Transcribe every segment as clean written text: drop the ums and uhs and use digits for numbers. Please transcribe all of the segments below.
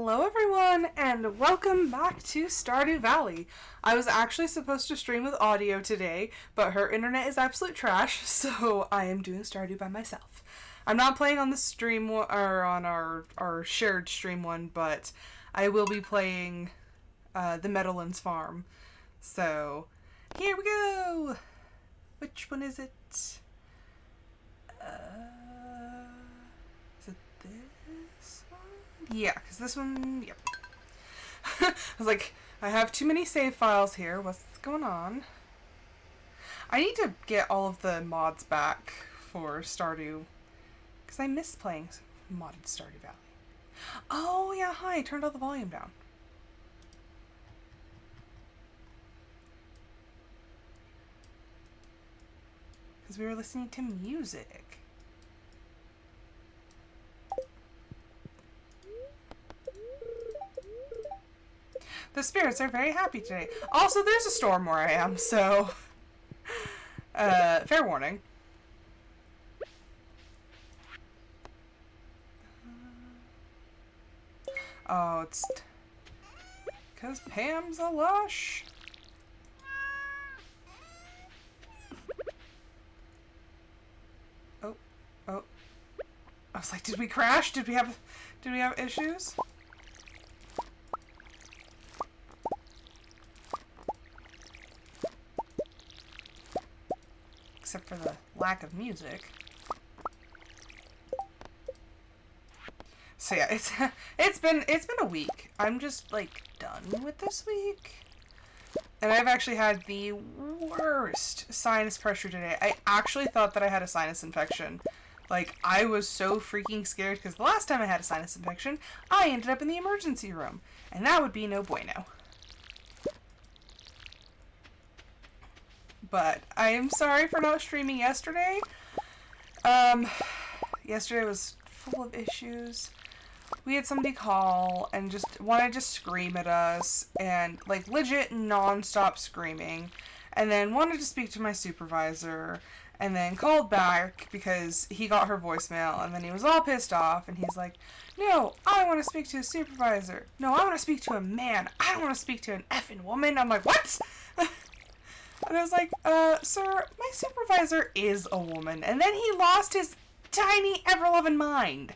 Hello everyone, and welcome back to Stardew Valley. I was actually supposed to stream with audio today, but her internet is absolute trash, so I am doing Stardew by myself. I'm not playing on the stream or on our shared stream one, but I will be playing the Meadowlands farm. So, here we go! Which one is it? Is it this one? Yeah, because this one, yep. I was like, I have too many save files here. What's going on? I need to get all of the mods back for Stardew, because I miss playing modded Stardew Valley. Oh, yeah, hi. I turned all the volume down. Because we were listening to music. The spirits are very happy today. Also, there's a storm where I am, so fair warning. Oh, it's because Pam's a lush. Oh. I was like, did we crash? Did we have issues? Except for the lack of music. So yeah, it's been a week. I'm just like done with this week. And I've actually had the worst sinus pressure today. I actually thought that I had a sinus infection. Like, I was so freaking scared because the last time I had a sinus infection, I ended up in the emergency room. And that would be no bueno. But I am sorry for not streaming yesterday. Yesterday was full of issues. We had somebody call and just wanted to scream at us and like legit non-stop screaming, and then wanted to speak to my supervisor, and then called back because he got her voicemail, and then he was all pissed off and he's like, no, I want to speak to a supervisor. No, I want to speak to a man. I don't want to speak to an effing woman. I'm like, what? And I was like, sir, my supervisor is a woman. And then he lost his tiny, ever-loving mind.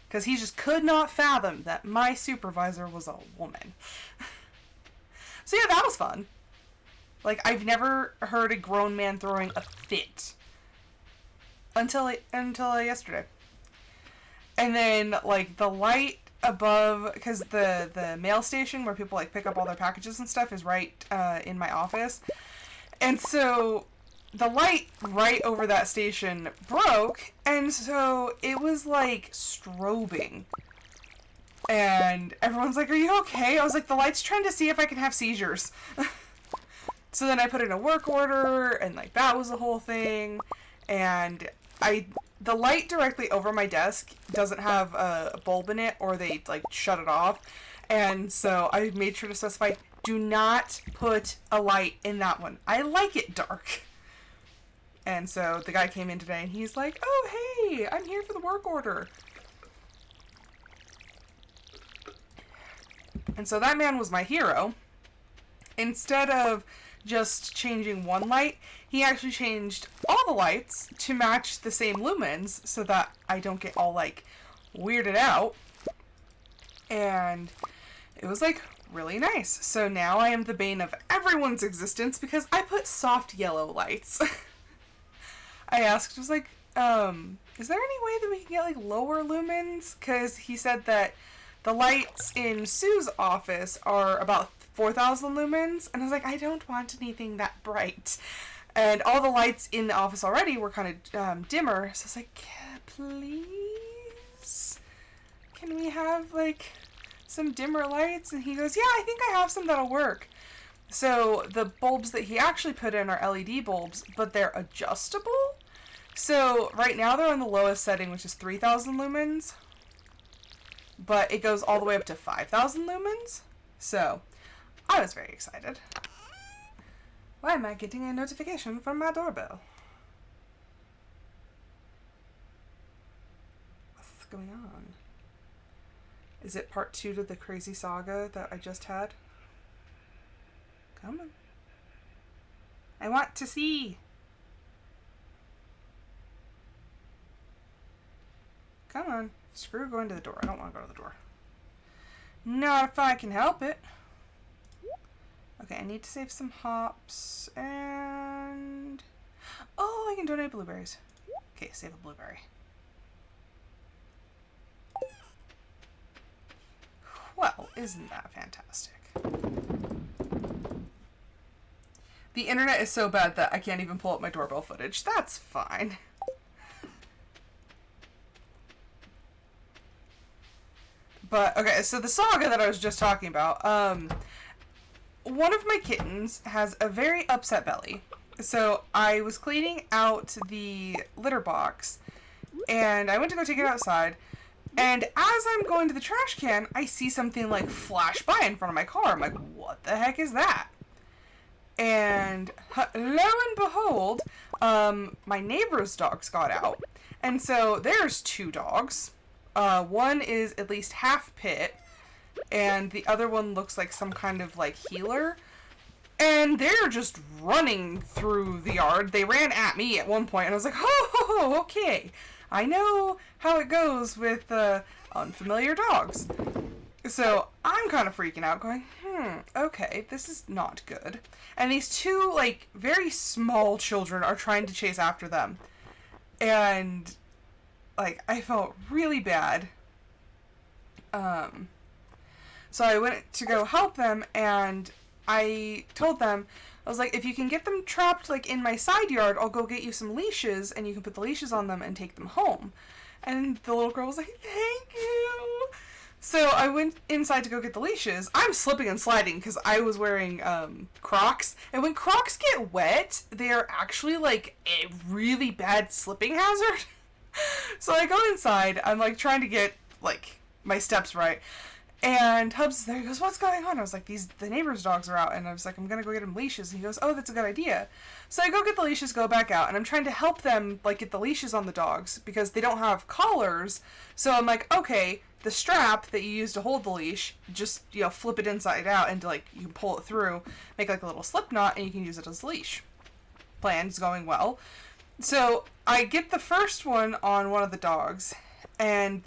Because he just could not fathom that my supervisor was a woman. So yeah, that was fun. Like, I've never heard a grown man throwing a fit. Until yesterday. And then, like, the light above, because the mail station where people, like, pick up all their packages and stuff is right in my office. And so the light right over that station broke, and so it was like strobing. And everyone's like, are you okay? I was like, the light's trying to see if I can have seizures. So then I put in a work order, and like that was the whole thing. And the light directly over my desk doesn't have a bulb in it, or they like shut it off. And so I made sure to specify, do not put a light in that one. I like it dark. And so the guy came in today and he's like, oh, hey, I'm here for the work order. And so that man was my hero. Instead of just changing one light, he actually changed all the lights to match the same lumens so that I don't get all like weirded out. And it was like really nice. So now I am the bane of everyone's existence because I put soft yellow lights. I asked, I was like, is there any way that we can get like lower lumens? Because he said that the lights in Sue's office are about 4,000 lumens. And I was like, I don't want anything that bright. And all the lights in the office already were kind of dimmer. So I was like, please? Can we have like some dimmer lights? And he goes, yeah, I think I have some that'll work. So the bulbs that he actually put in are LED bulbs, but they're adjustable. So right now they're on the lowest setting, which is 3,000 lumens, but it goes all the way up to 5,000 lumens. So I was very excited. Why am I getting a notification from my doorbell? What's going on? Is it part 2 to the crazy saga that I just had? Come on. I want to see. Come on. Screw going to the door. I don't want to go to the door. Not if I can help it. Okay, I need to save some hops and... Oh, I can donate blueberries. Okay, save a blueberry. Well, isn't that fantastic? The internet is so bad that I can't even pull up my doorbell footage. That's fine. But, okay, so the saga that I was just talking about, one of my kittens has a very upset belly. So I was cleaning out the litter box, and I went to go take it outside, and as I'm going to the trash can, I see something, like, flash by in front of my car. I'm like, what the heck is that? And lo and behold, my neighbor's dogs got out. And so there's 2 dogs. One is at least half pit, and the other one looks like some kind of, like, healer. And they're just running through the yard. They ran at me at one point, and I was like, oh, okay. I know how it goes with unfamiliar dogs. So I'm kind of freaking out, going, okay, this is not good. And these 2, like, very small children are trying to chase after them. And, like, I felt really bad. So I went to go help them, and I told them, I was like, if you can get them trapped, like, in my side yard, I'll go get you some leashes, and you can put the leashes on them and take them home. And the little girl was like, thank you. So I went inside to go get the leashes. I'm slipping and sliding because I was wearing Crocs. And when Crocs get wet, they are actually, like, a really bad slipping hazard. So I go inside. I'm, like, trying to get, like, my steps right. And Hubs is there. He goes, what's going on? I was like, the neighbor's dogs are out. And I was like, I'm going to go get him leashes. And he goes, oh, that's a good idea. So I go get the leashes, go back out. And I'm trying to help them, like, get the leashes on the dogs because they don't have collars. So I'm like, okay, the strap that you use to hold the leash, just, you know, flip it inside out and, like, you can pull it through, make, like, a little slip knot, and you can use it as a leash. Plan's going well. So I get the first one on one of the dogs, and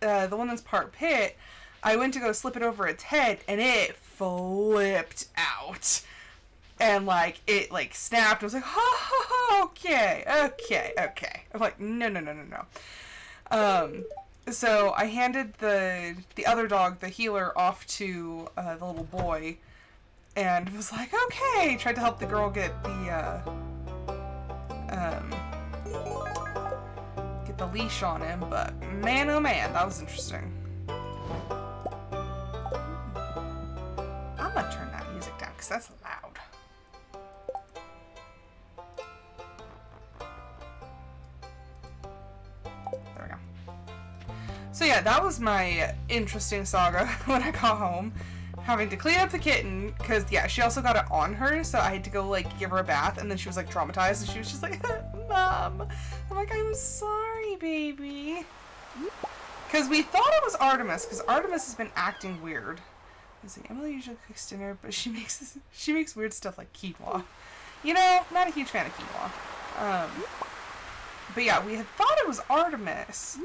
the one that's part pit, I went to go slip it over its head, and it flipped out. And, like, it, like, snapped. I was like, oh, okay. I'm like, no. So I handed the other dog, the healer, off to the little boy, and was like, okay. Tried to help the girl get the leash on him, but man, oh man, that was interesting. I'm gonna turn that music down because that's loud. There we go. So yeah, that was my interesting saga when I got home. Having to clean up the kitten, because yeah, she also got it on her, so I had to go, like, give her a bath, and then she was, like, traumatized, and she was just like, Mom. I'm like, I'm sorry, baby. Because we thought it was Artemis, because Artemis has been acting weird. Let's see, Emily usually cooks dinner, but she makes weird stuff like quinoa. You know, not a huge fan of quinoa. But yeah, we had thought it was Artemis,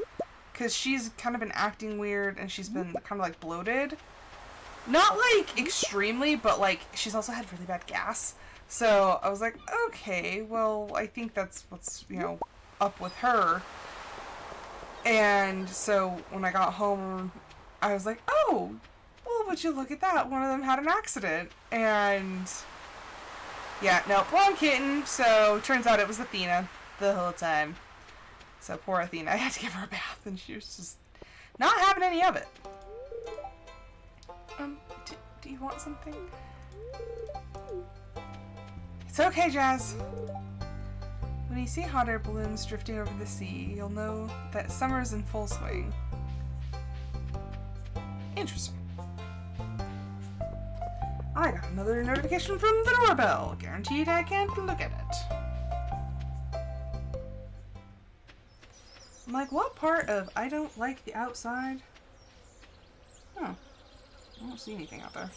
because she's kind of been acting weird, and she's been kind of, like, bloated. Not, like, extremely, but, like, she's also had really bad gas. So I was like, okay, well, I think that's what's, you know, up with her. And so when I got home, I was like, oh, well, would you look at that? One of them had an accident. And yeah, no, wrong kitten. So turns out it was Athena the whole time. So poor Athena, I had to give her a bath, and she was just not having any of it. Do you want something? It's okay, Jazz. When you see hot air balloons drifting over the sea, you'll know that summer's in full swing. Interesting. I got another notification from the doorbell. Guaranteed I can't look at it. I'm like, what part of I don't like the outside? Oh, I don't see anything out there.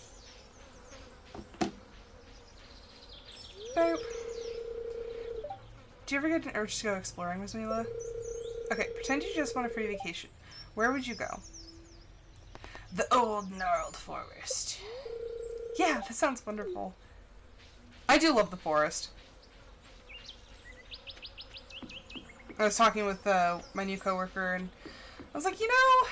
Boop. Do you ever get an urge to go exploring, Miss Mila? Okay, pretend you just want a free vacation. Where would you go? The old gnarled forest. Yeah, that sounds wonderful. I do love the forest. I was talking with my new coworker, and I was like, you know,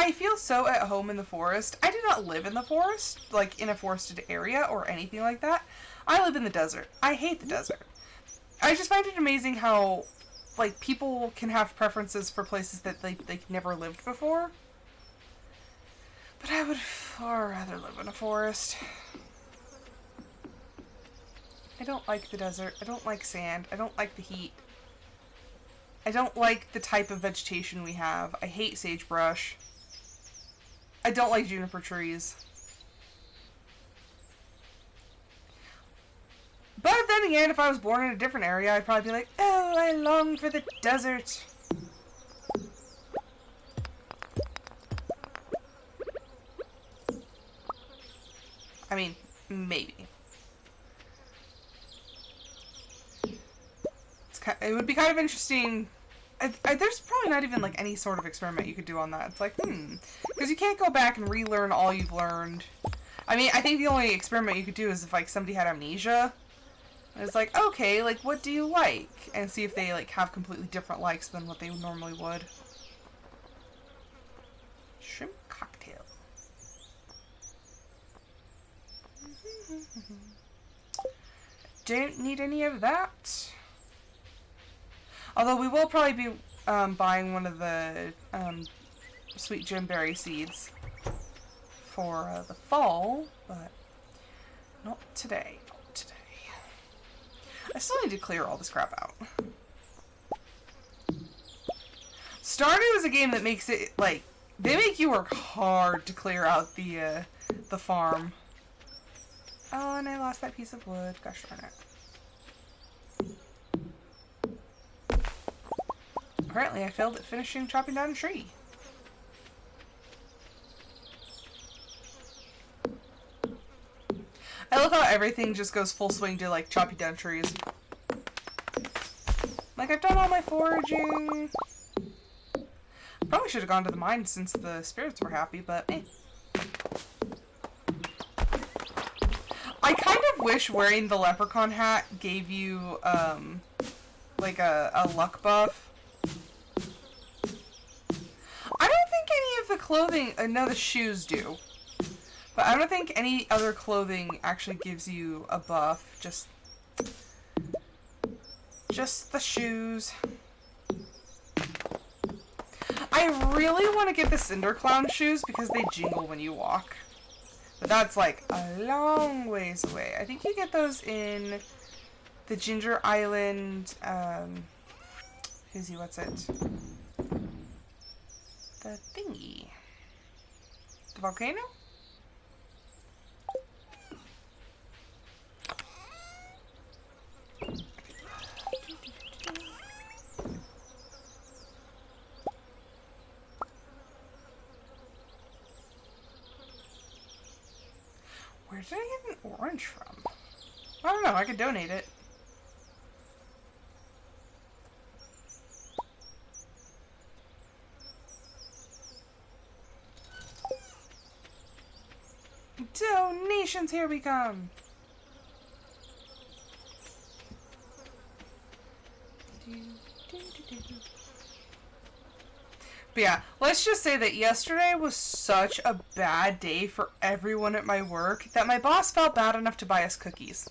I feel so at home in the forest. I do not live in the forest, like in a forested area or anything like that. I live in the desert. I hate the desert. I just find it amazing how, like, people can have preferences for places that they never lived before. But I would far rather live in a forest. I don't like the desert. I don't like sand. I don't like the heat. I don't like the type of vegetation we have. I hate sagebrush. I don't like juniper trees. But then again, if I was born in a different area, I'd probably be like, oh, I long for the desert. I mean, maybe. It would be kind of interesting. There's probably not even, like, any sort of experiment you could do on that. It's like, because you can't go back and relearn all you've learned. I mean, I think the only experiment you could do is if, like, somebody had amnesia. And it's like, okay, like, what do you like? And see if they, like, have completely different likes than what they normally would. Shrimp cocktail. Don't need any of that. Although we will probably be buying one of the sweet gemberry seeds for the fall, but not today. Not today. I still need to clear all this crap out. Stardew is a game that makes it, like, they make you work hard to clear out the farm. Oh, and I lost that piece of wood. Gosh darn it. Apparently, I failed at finishing chopping down a tree. I love how everything just goes full swing to, like, chopping down trees. Like, I've done all my foraging. Probably should have gone to the mine since the spirits were happy, but eh. I kind of wish wearing the leprechaun hat gave you, like, a luck buff. I don't think any of the clothing, no, the shoes do. But I don't think any other clothing actually gives you a buff. Just the shoes. I really want to get the Cinder Clown shoes because they jingle when you walk. But that's like a long ways away. I think you get those in the Ginger Island, what's it? The thingy. The volcano? Where did I get an orange from? I don't know, I could donate it. Donations, here we come! But yeah, let's just say that yesterday was such a bad day for everyone at my work that my boss felt bad enough to buy us cookies.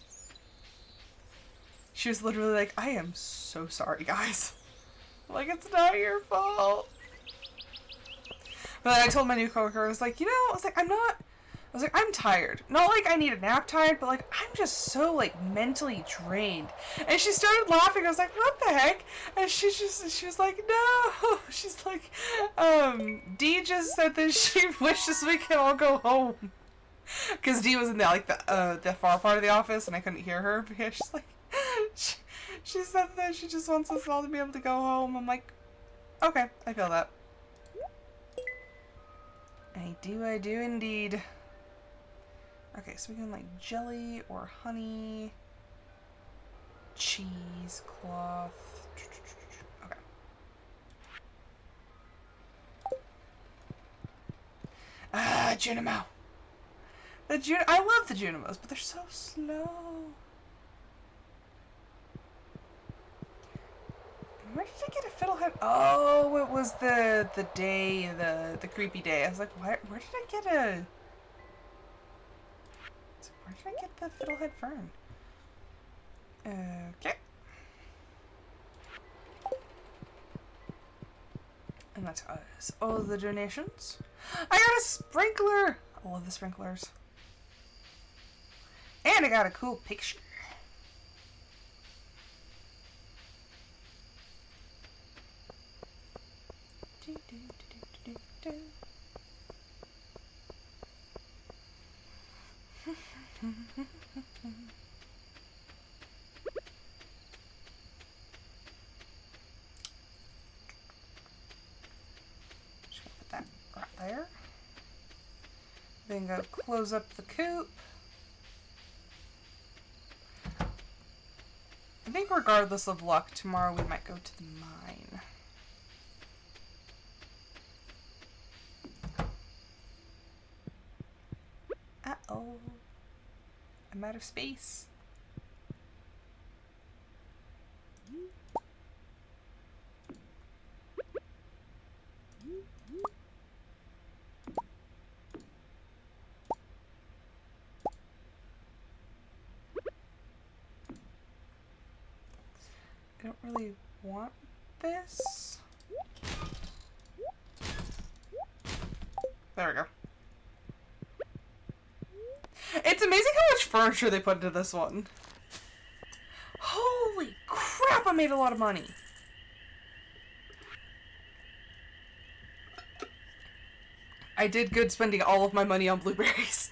She was literally like, I am so sorry, guys. Like, it's not your fault. But then I told my new coworker, I was like, I'm tired. Not like I need a nap tired, but like, I'm just so like mentally drained. And she started laughing. I was like, what the heck? And she was like, no. She's like, Dee just said that she wishes we could all go home. Cause Dee was in the far part of the office and I couldn't hear her. But yeah, she said that she just wants us all to be able to go home. I'm like, Okay, I feel that. I do indeed. Okay, so we can like jelly or honey, cheesecloth. Okay. Ah, Junimo. I love the Junimos, but they're so slow. Where did I get a fiddlehead? Oh, it was the day, the creepy day. I was like, where did I get a... Where did I get the fiddlehead fern? Okay. And that's us. All the donations. I got a sprinkler! I love the sprinklers. And I got a cool picture. Just gonna put that right there. Then gotta close up the coop. I think regardless of luck, tomorrow we might go to the mine. Uh-oh. I'm out of space. I don't really want this. There we go. It's amazing how much furniture they put into this one. Holy crap, I made a lot of money. I did good spending all of my money on blueberries.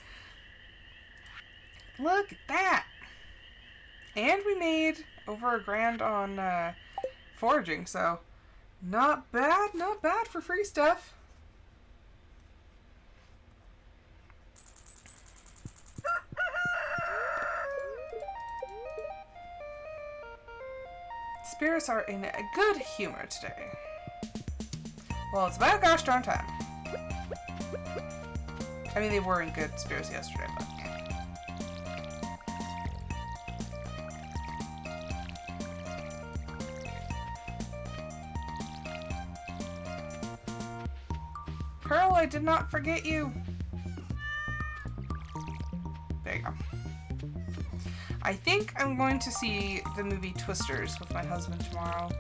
Look at that. And we made over $1,000 on foraging, so not bad for free stuff. Spirits are in a good humor today. Well, it's about gosh darn time. I mean, they were in good spirits yesterday, but... Pearl, I did not forget you. There you go. I think I'm going to see the movie Twisters with my husband tomorrow.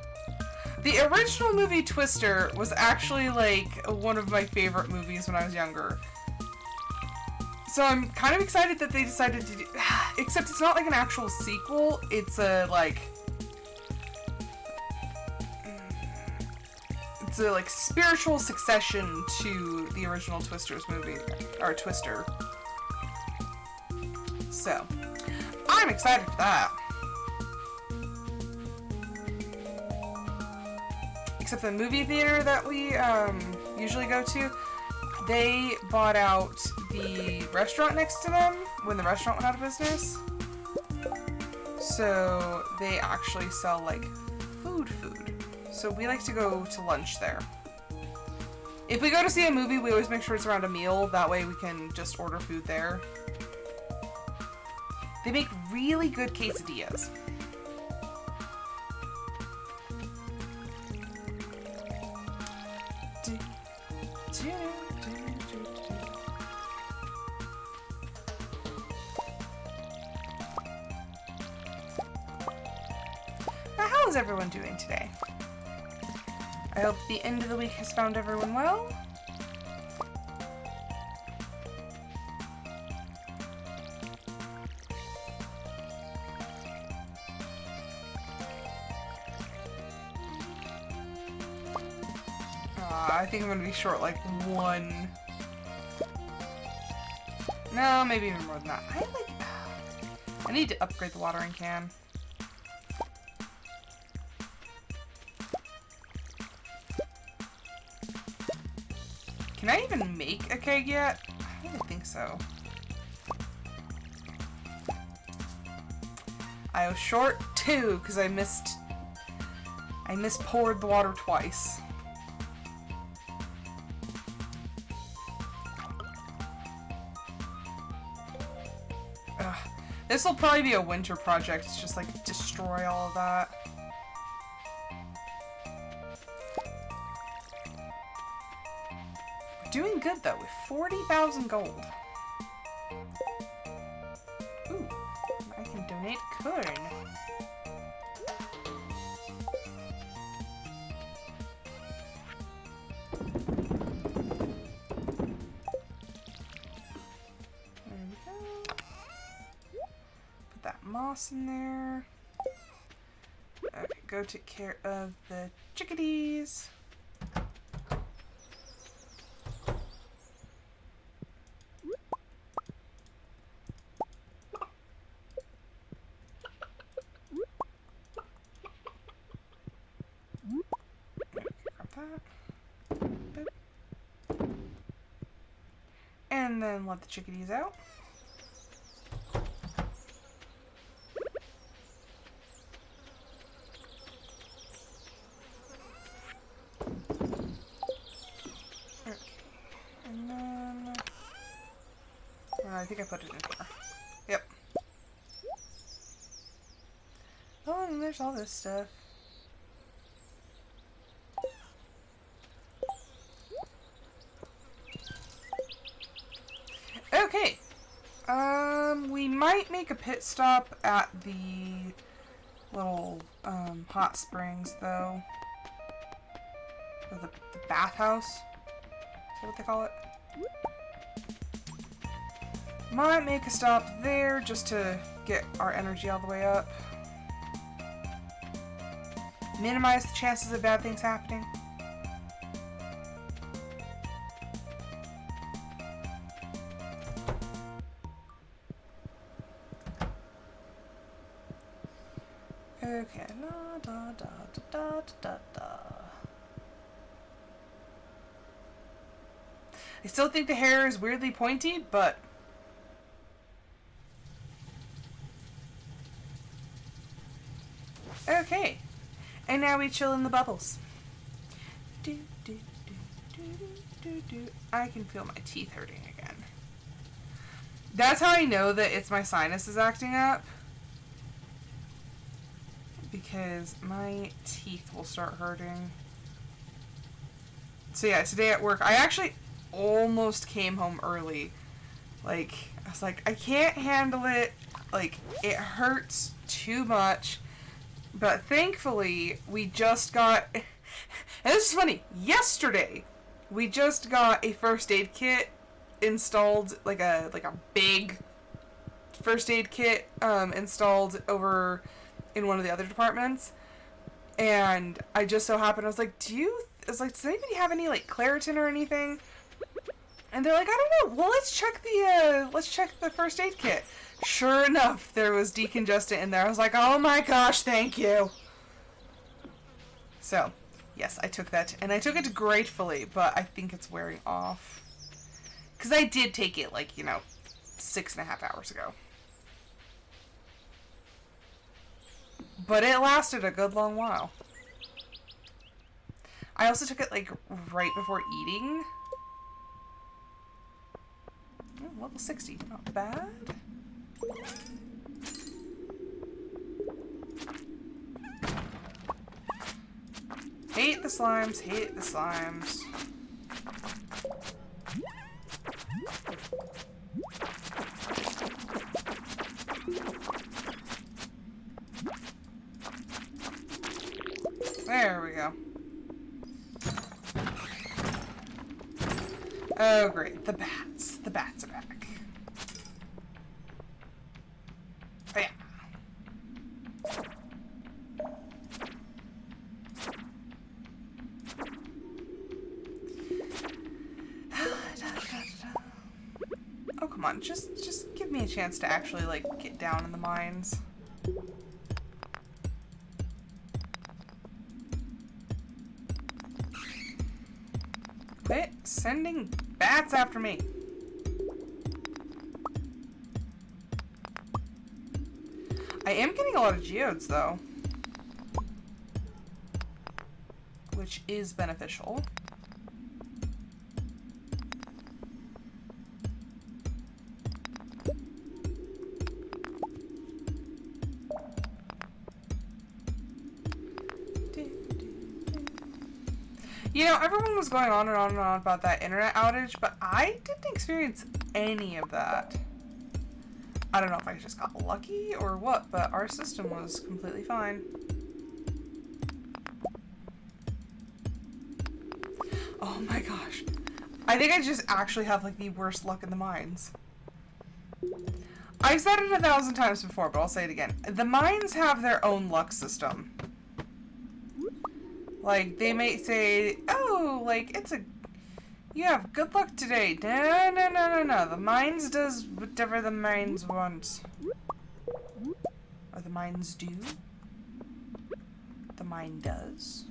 The original movie Twister was actually like one of my favorite movies when I was younger. So I'm kind of excited that they decided to do... Except it's not like an actual sequel. It's a like... It's a like spiritual succession to the original Twisters movie. Or Twister. So... I'm excited for that. Except the movie theater that we usually go to, they bought out the restaurant next to them when the restaurant went out of business. So they actually sell like food. So we like to go to lunch there. If we go to see a movie, we always make sure it's around a meal. That way we can just order food there. They make really good quesadillas. Now, how is everyone doing today? I hope the end of the week has found everyone well. I think I'm gonna be short like one. No, maybe even more than that. I need to upgrade the watering can. Can I even make a keg yet? I don't think so. I was short 2 because I poured the water twice. Ugh. This will probably be a winter project. It's just like destroy all of that. We're doing good though with 40,000 gold. Ooh, I can donate corn. Moss in there. Okay, go take care of the chickadees. Okay, grab that. Boop. And then let the chickadees out. I think I put it in here. Yep. Oh, and there's all this stuff. Okay. We might make a pit stop at the little, hot springs, though. Or the bathhouse. Is that what they call it? Might make a stop there just to get our energy all the way up. Minimize the chances of bad things happening. Okay. La, da, da, da, da, da, da. I still think the hair is weirdly pointy, but okay. And now we chill in the bubbles. Do, do, do, do, do, do. I can feel my teeth hurting again. That's how I know that it's my sinuses acting up. Because my teeth will start hurting. So yeah, today at work, I actually almost came home early. Like, I was like, I can't handle it. Like, it hurts too much. But thankfully, we just got, and this is funny, yesterday, we just got a first aid kit installed, like a big first aid kit, installed over in one of the other departments. And I just so happened, I was like, does anybody have any, like, Claritin or anything? And they're like, I don't know, well, let's check the first aid kit. Sure enough, there was decongestant in there. I was like, oh my gosh, thank you. So, yes, I took that. And I took it gratefully, but I think it's wearing off. Because I did take it, 6.5 hours ago. But it lasted a good long while. I also took it, right before eating. Oh, level 60. Not bad. Hate the slimes, hate the slimes. There we go. Oh great, the bats. The bats are back. Bam. Oh, come on. Just give me a chance to actually, get down in the mines. Quit sending bats after me. I am getting a lot of geodes, though. Which is beneficial. You know, everyone was going on and on and on about that internet outage, but I didn't experience any of that. I don't know if I just got lucky or what, but our system was completely fine. Oh my gosh. I think I just actually have like the worst luck in the mines. I've said it 1,000 times before, but I'll say it again. The mines have their own luck system. Like, they may say, oh, like, you have good luck today. No, no, no, no, no. The mines does whatever the mines want. Or the mines do. The mine does.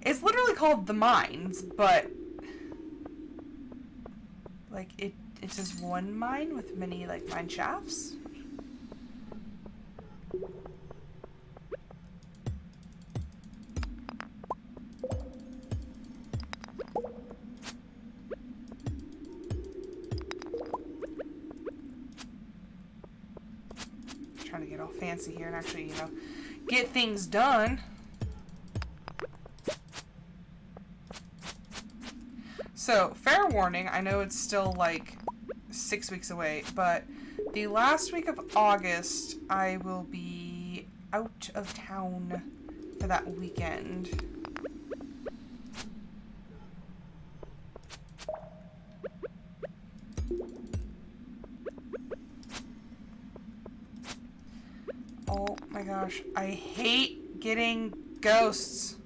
It's literally called the mines, but like, it's just one mine with many, like, mine shafts. Trying to get all fancy here and actually, you know, get things done. So, fair warning, I know it's still like 6 weeks away, but the last week of August, I will be out of town for that weekend. Oh my gosh, I hate getting ghosts.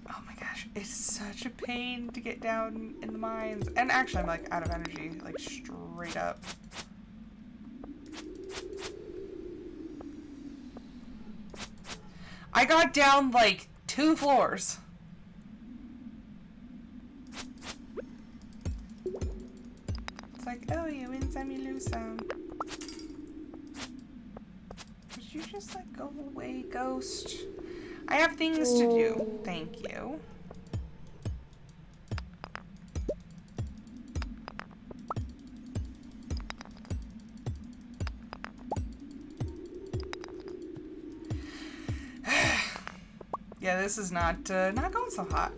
Oh my gosh, it's such a pain to get down in the mines. And actually, I'm like out of energy, like straight up. I got down like 2 floors. It's like, oh, you win some, you lose some. Would you just like go away, ghost? I have things to do. Thank you. Yeah, this is not going so hot.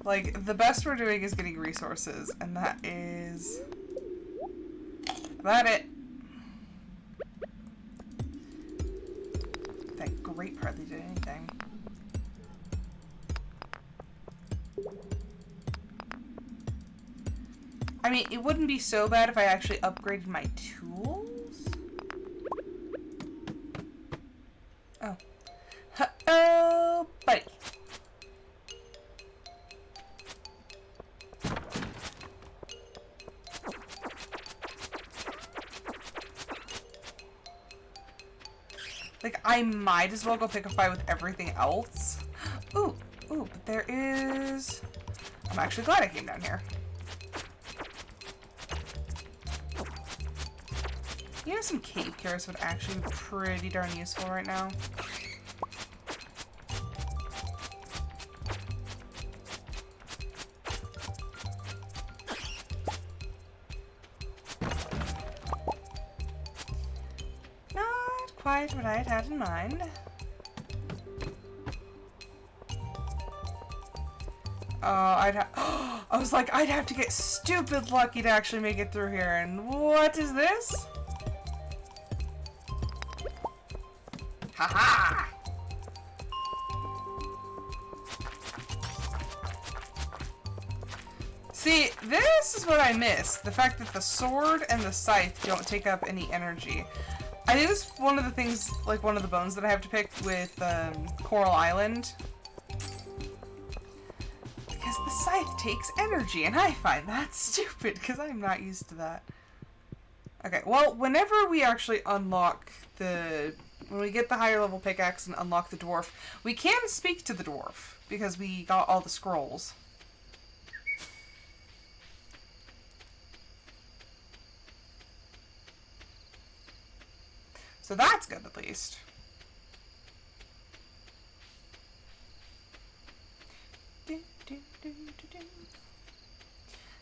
Like, the best we're doing is getting resources, and that is about it. That grape hardly did anything. I mean, it wouldn't be so bad if I actually upgraded my tools. Oh. Oh, buddy. Like, I might as well go pick a fight with everything else. Ooh, but there is... I'm actually glad I came down here. You know, some cave carrots would actually be pretty darn useful right now. Not quite what I had in mind. I was like, I'd have to get stupid lucky to actually make it through here. And what is this? Haha! See, this is what I miss. The fact that the sword and the scythe don't take up any energy. I think this is one of the things, like one of the bones that I have to pick with Coral Island. Because the scythe takes energy, and I find that stupid, because I'm not used to that. Okay, well, whenever we actually unlock when we get the higher level pickaxe and unlock the dwarf, we can speak to the dwarf, because we got all the scrolls. So that's good, at least.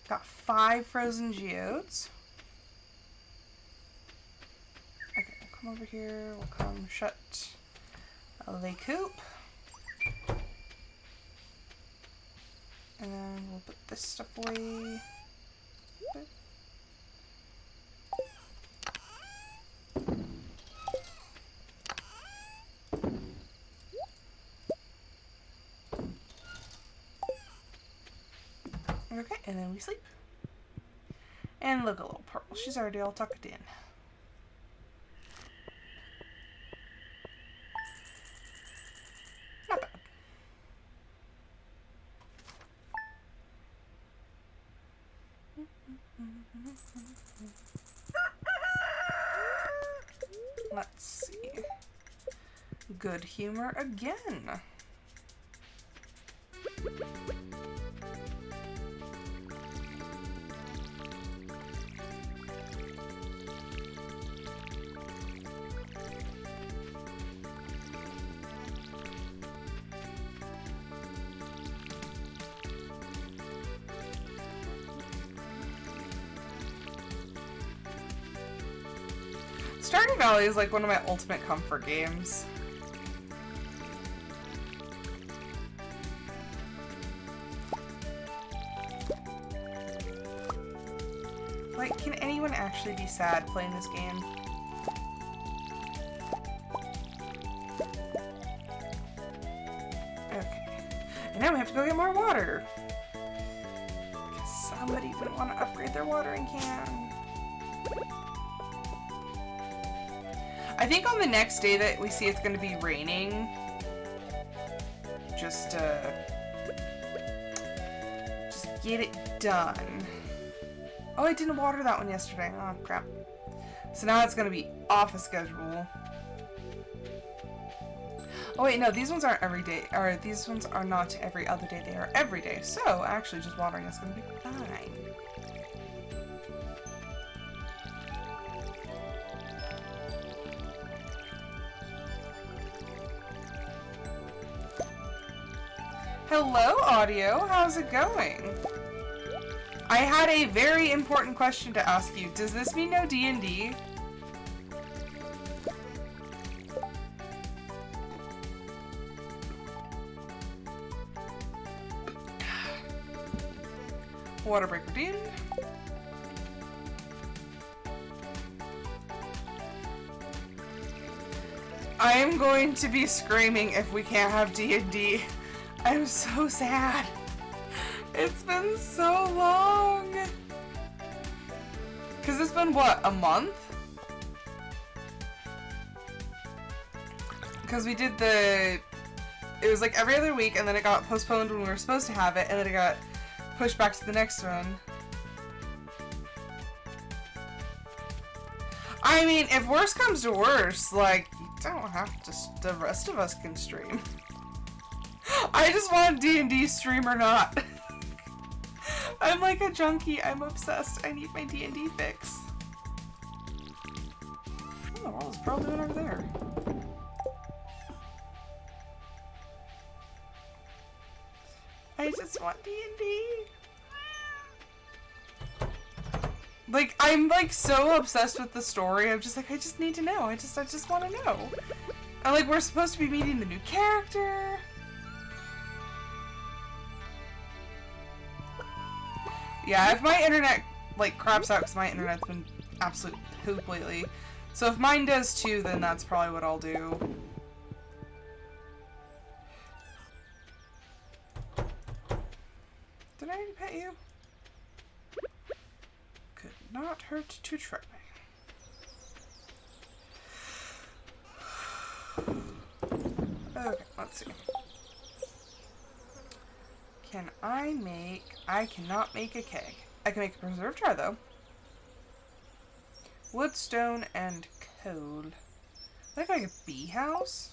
Got 5 frozen geodes. Okay, we'll come over here. We'll come shut the coop. And then we'll put this stuff away. Okay, and then we sleep. And look at little Pearl. She's already all tucked in. Not bad. Let's see. Good humor again. Stardew Valley is like one of my ultimate comfort games. Like, can anyone actually be sad playing this game? Okay. And now we have to go get more water. Because somebody didn't want to upgrade their watering can. I think on the next day that we see it's going to be raining, just get it done. Oh, I didn't water that one yesterday. Oh, crap. So now it's going to be off a schedule. Oh, wait, no, these ones aren't every day. Or these ones are not every other day. They are every day. So, actually, just watering is going to be fine. Hello, audio. How's it going? I had a very important question to ask you. Does this mean no D&D? Water break redeemed. I am going to be screaming if we can't have D&D. I'm so sad. It's been so long. Because it's been, what, a month? Because we did it was like every other week, and then it got postponed when we were supposed to have it, and then it got pushed back to the next one. I mean, if worse comes to worse, like, you don't have to, the rest of us can stream. I just want D&D stream or not. I'm like a junkie. I'm obsessed. I need my D&D fix. Oh, what was Pearl doing over there? I just want D&D. Like, I'm like so obsessed with the story. I'm just like, I just need to know. I just want to know. And like, we're supposed to be meeting the new character. Yeah, if my internet, like, craps out, because my internet's been absolute poop lately. So if mine does too, then that's probably what I'll do. Did I already pet you? Could not hurt to try. Okay, let's see. Can I make... I cannot make a keg. I can make a preserve jar, though. Wood, stone, and coal. I can make a bee house.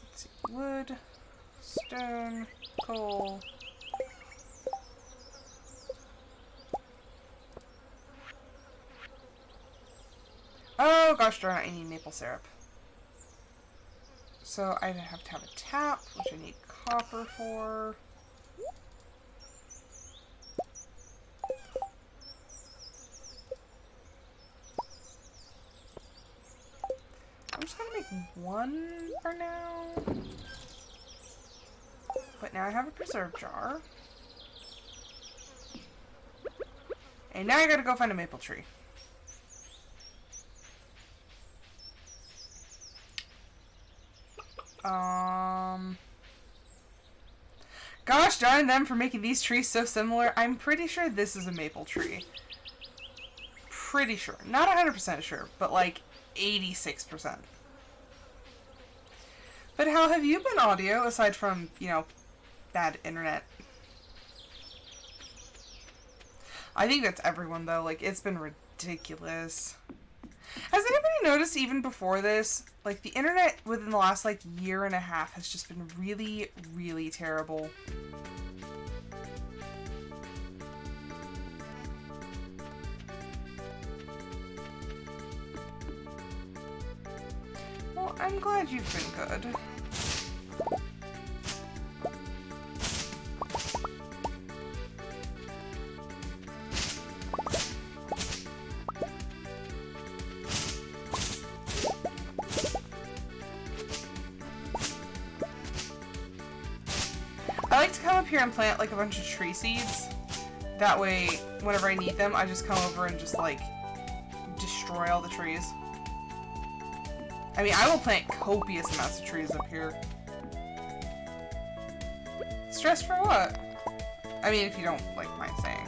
Let's see. Wood, stone, coal. Oh gosh darn it, I need maple syrup. So I have to have a tap, which I need copper for. I'm just gonna make one for now. But now I have a preserve jar. And now I gotta go find a maple tree. Gosh darn them for making these trees so similar. I'm pretty sure this is a maple tree. Pretty sure. Not 100% sure, but like 86%. But how have you been, audio, aside from, you know, bad internet? I think that's everyone, though. Like, it's been ridiculous. Has anybody noticed, even before this, like, the internet within the last, like, year and a half has just been really, really terrible? Well, I'm glad you've been good. I like to come up here and plant like a bunch of tree seeds. That way, whenever I need them, I just come over and just like destroy all the trees. I mean, I will plant copious amounts of trees up here. Stress for what? I mean, if you don't like mind saying.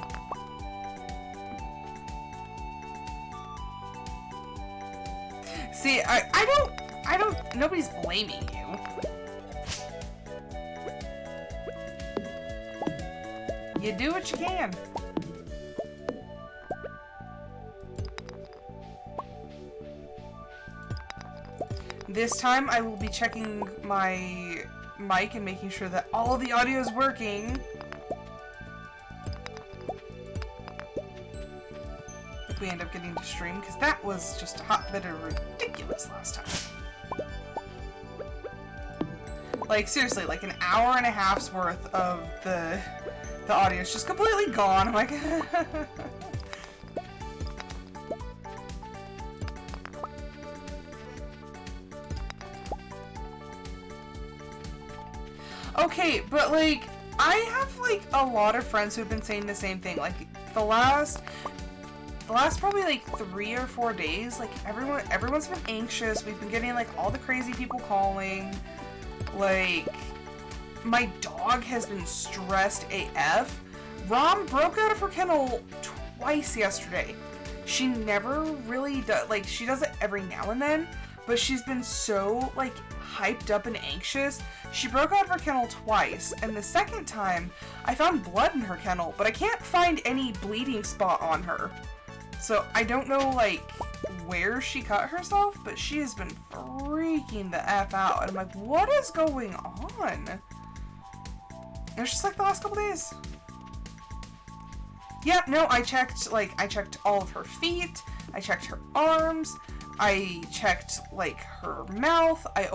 See, I don't, nobody's blaming you. You do what you can. This time I will be checking my mic and making sure that all the audio is working. If we end up getting to stream, because that was just a hot bit of ridiculous last time. Like, seriously, like an hour and a half's worth of the audio is just completely gone. I'm like... Okay, but like, I have like a lot of friends who've been saying the same thing. Like, the last probably like 3 or 4 days, like everyone's been anxious. We've been getting like all the crazy people calling. Like, my dog has been stressed AF. Rom broke out of her kennel twice yesterday. She never really does, like, she does it every now and then, but she's been so like hyped up and anxious. She broke out of her kennel twice, and the second time I found blood in her kennel, but I can't find any bleeding spot on her. So I don't know like where she cut herself, but she has been freaking the F out. And I'm like, what is going on? It was just like the last couple days. Yep, no, I checked all of her feet, I checked her arms, I checked like her mouth, I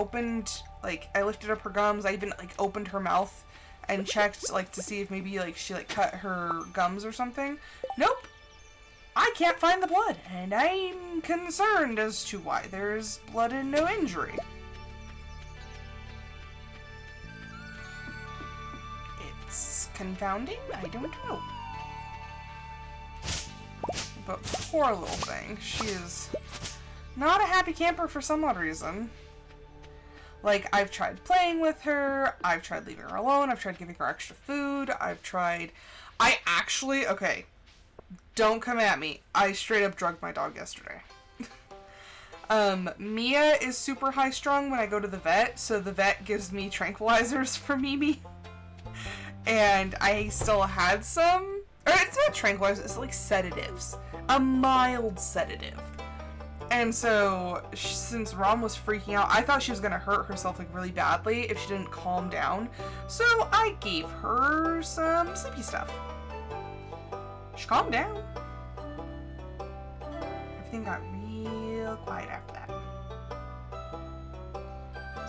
lifted up her gums, I even like opened her mouth and checked like to see if maybe like she like cut her gums or something. Nope. I can't find the blood, and I'm concerned as to why there's blood and no injury. It's confounding, I don't know. But poor little thing, she is not a happy camper for some odd reason. Like, I've tried playing with her, I've tried leaving her alone, I've tried giving her extra food, okay, don't come at me. I straight up drugged my dog yesterday. Mia is super high strung when I go to the vet, so the vet gives me tranquilizers for Mimi. And I still had some, or it's not tranquilizers, it's like sedatives. A mild sedative. And so, since Rom was freaking out, I thought she was gonna hurt herself like really badly if she didn't calm down. So I gave her some sleepy stuff. She calmed down. Everything got real quiet after that.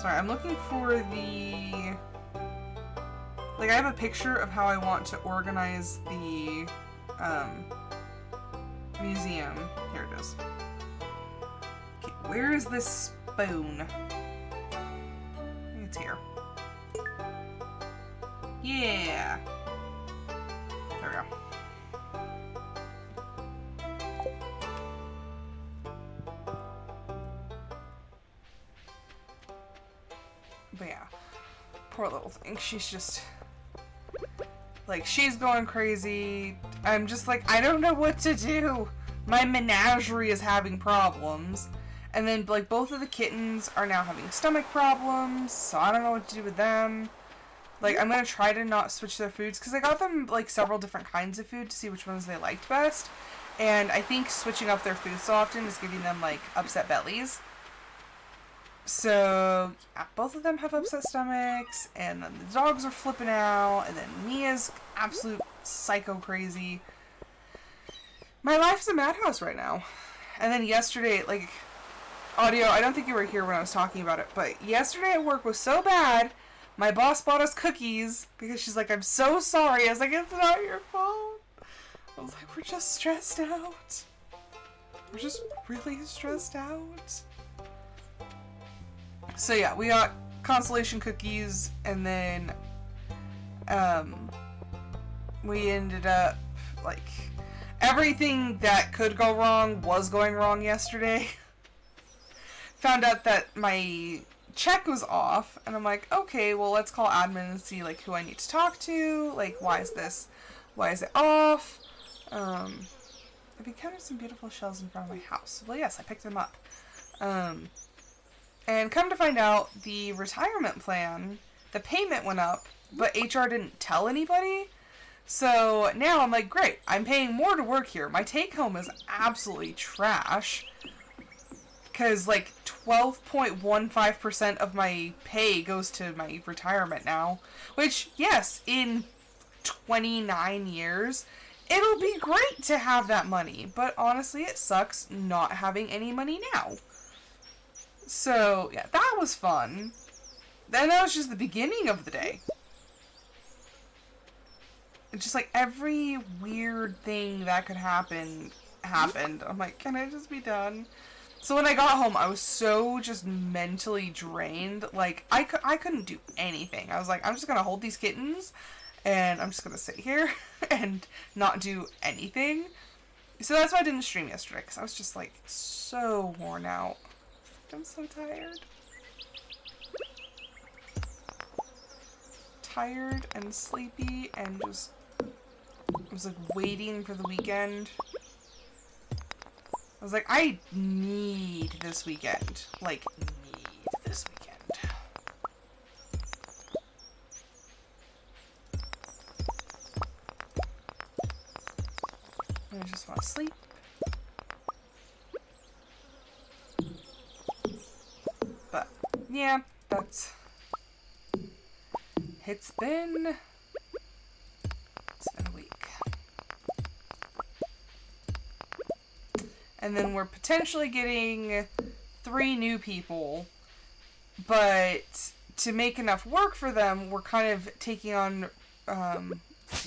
Sorry, I'm looking for the... Like, I have a picture of how I want to organize the museum. Here it is. Okay, where is this spoon? I think it's here. Yeah. There we go. But yeah, poor little thing. She's just, like, she's going crazy. I'm just like, I don't know what to do. My menagerie is having problems. And then, like, both of the kittens are now having stomach problems, so I don't know what to do with them. Like, I'm gonna try to not switch their foods, because I got them, like, several different kinds of food to see which ones they liked best. And I think switching up their food so often is giving them, like, upset bellies. So, yeah, both of them have upset stomachs, and then the dogs are flipping out, and then Mia's absolute psycho crazy. My life's a madhouse right now. And then yesterday, like, audio, I don't think you were here when I was talking about it, but yesterday at work was so bad, my boss bought us cookies, because she's like, I'm so sorry. I was like, it's not your fault. I was like, we're just stressed out. We're just really stressed out. So yeah, we got consolation cookies, and then we ended up, like, everything that could go wrong was going wrong yesterday. Found out that my check was off, and I'm like, okay, well, let's call admin and see, like, who I need to talk to, like, why is it off? I've encountered some beautiful shells in front of my house. Well, yes, I picked them up. And come to find out, the retirement plan, the payment went up, but HR didn't tell anybody. So now I'm like, great, I'm paying more to work here. My take home is absolutely trash. Because like 12.15% of my pay goes to my retirement now. Which, yes, in 29 years, it'll be great to have that money. But honestly, it sucks not having any money now. So, yeah, that was fun. Then that was just the beginning of the day. It's just like every weird thing that could happen happened. I'm like, can I just be done? So when I got home, I was so just mentally drained. Like, I couldn't do anything. I was like, I'm just going to hold these kittens, and I'm just going to sit here and not do anything. So that's why I didn't stream yesterday, because I was just, like, so worn out. I'm so tired. Tired and sleepy and just... I was like waiting for the weekend. I was like, I need this weekend. Like, need this weekend. I just want to sleep. But, yeah, that's... It's been a week. And then we're potentially getting 3 new people, but to make enough work for them, we're kind of taking on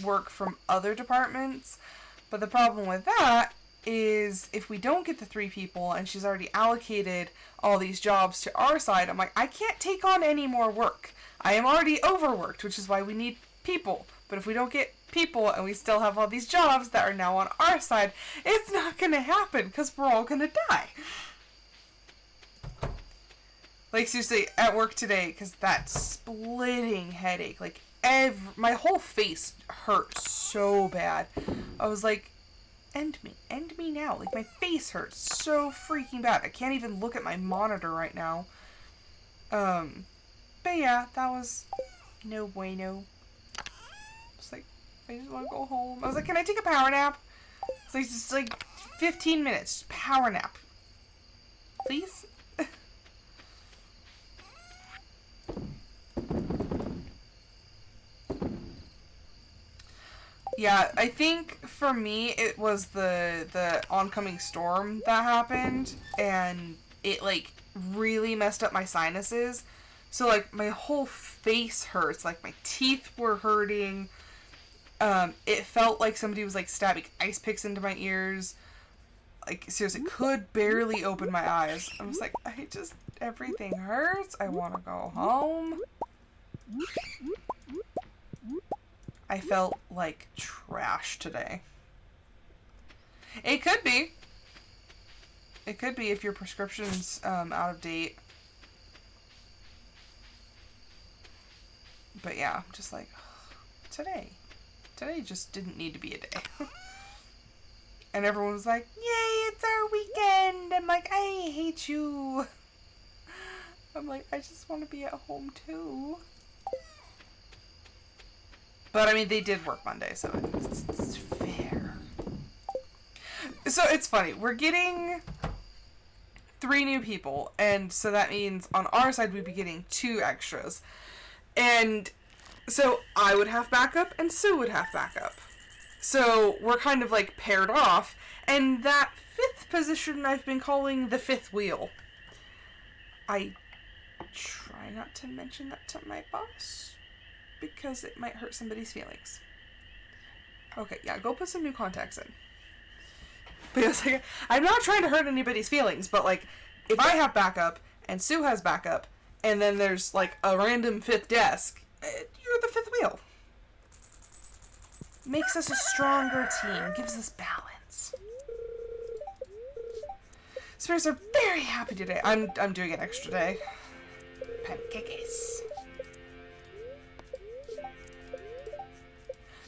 work from other departments. But the problem with that is if we don't get the 3 people and she's already allocated all these jobs to our side, I'm like, I can't take on any more work. I am already overworked, which is why we need people. But if we don't get people and we still have all these jobs that are now on our side, it's not going to happen because we're all going to die. Like, seriously, at work today, because that splitting headache, like, my whole face hurt so bad. I was like, End me. End me now. Like, my face hurts so freaking bad. I can't even look at my monitor right now. But yeah, that was no bueno. Just like, I just want to go home. I was like, can I take a power nap? It's like, just like 15 minutes. Power nap. Please? Yeah, I think for me it was the oncoming storm that happened, and it like really messed up my sinuses. So like my whole face hurts, like my teeth were hurting. It felt like somebody was like stabbing ice picks into my ears. Like seriously, could barely open my eyes. I was like, everything hurts. I want to go home. I felt like trash today. It could be. It could be if your prescription's out of date. But yeah, I'm just like, today. Today just didn't need to be a day. And everyone was like, yay, it's our weekend. I'm like, I hate you. I'm like, I just want to be at home too. But, I mean, they did work Monday, so it's fair. So, it's funny. We're getting 3 new people, and so that means on our side we'd be getting 2 extras. And so I would have backup, and Sue would have backup. So, we're kind of, like, paired off, and that 5th position I've been calling the 5th wheel. I try not to mention that to my boss, because it might hurt somebody's feelings. Okay, yeah, go put some new contacts in. Because like, I'm not trying to hurt anybody's feelings, but like, if I have backup, and Sue has backup, and then there's like a random 5th desk, you're the 5th wheel. Makes us a stronger team, gives us balance. Spirits are very happy today. I'm doing an extra day. Pancakes.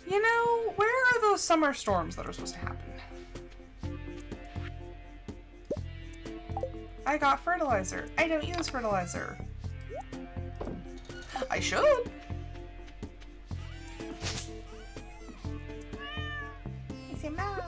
You know, where are those summer storms that are supposed to happen? I got fertilizer. I don't use fertilizer. I should. He's a mouse.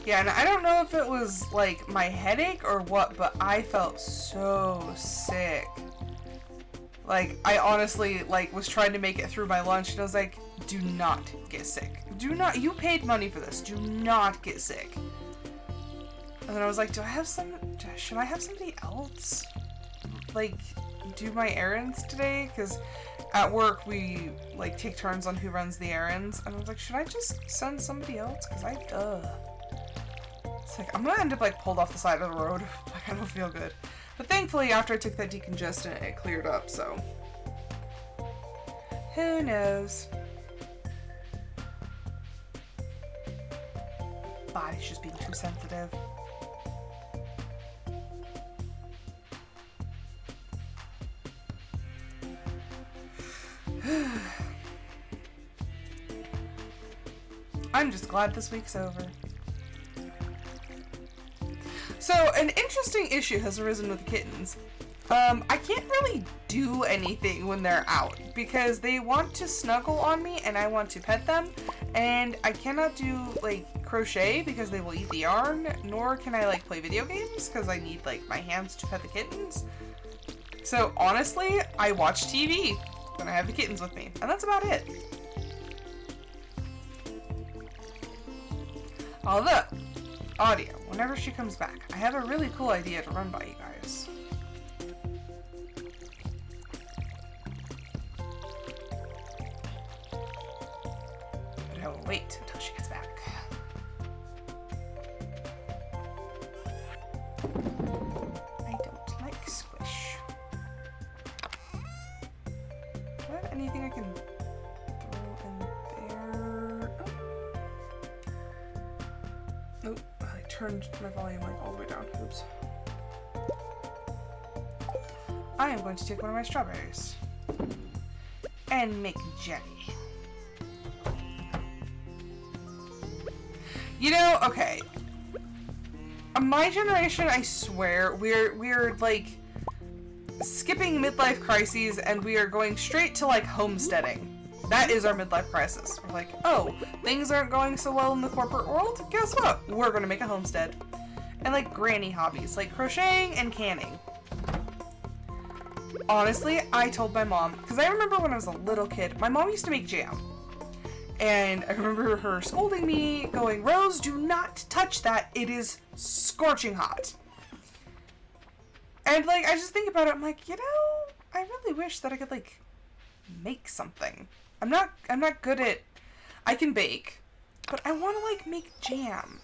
Yeah, and I don't know if it was, like, my headache or what, but I felt so sick. Like, I honestly, like, was trying to make it through my lunch, and I was like, do not get sick. Do not, you paid money for this. Do not get sick. And then I was like, should I have somebody else, like, do my errands today? Because at work, we, like, take turns on who runs the errands. And I was like, should I just send somebody else? Because it's like, I'm gonna end up like pulled off the side of the road. Like, I don't feel good. But thankfully, after I took that decongestant, it cleared up, so. Who knows? Body's just being too sensitive. I'm just glad this week's over. So, an interesting issue has arisen with the kittens. I can't really do anything when they're out because they want to snuggle on me and I want to pet them, and I cannot do like crochet because they will eat the yarn, nor can I like play video games because I need like my hands to pet the kittens. So honestly, I watch TV when I have the kittens with me, and that's about it. Although, audio, whenever she comes back, I have a really cool idea to run by you guys. But I will wait until she gets back. I don't like squish. Do I have anything I can throw in there? Oh. Nope. I turned my volume like all the way down. Oops. I am going to take one of my strawberries and make jelly. You know, okay. My generation, I swear, we're like skipping midlife crises and we are going straight to like homesteading. That is our midlife crisis. We're like, oh, things aren't going so well in the corporate world? Guess what? We're gonna make a homestead. And like granny hobbies, like crocheting and canning. Honestly, I told my mom, because I remember when I was a little kid, my mom used to make jam. And I remember her scolding me, going, Rose, do not touch that. It is scorching hot. And like, I just think about it, I'm like, you know, I really wish that I could like make something. I'm not good at, I can bake, but I want to like make jam.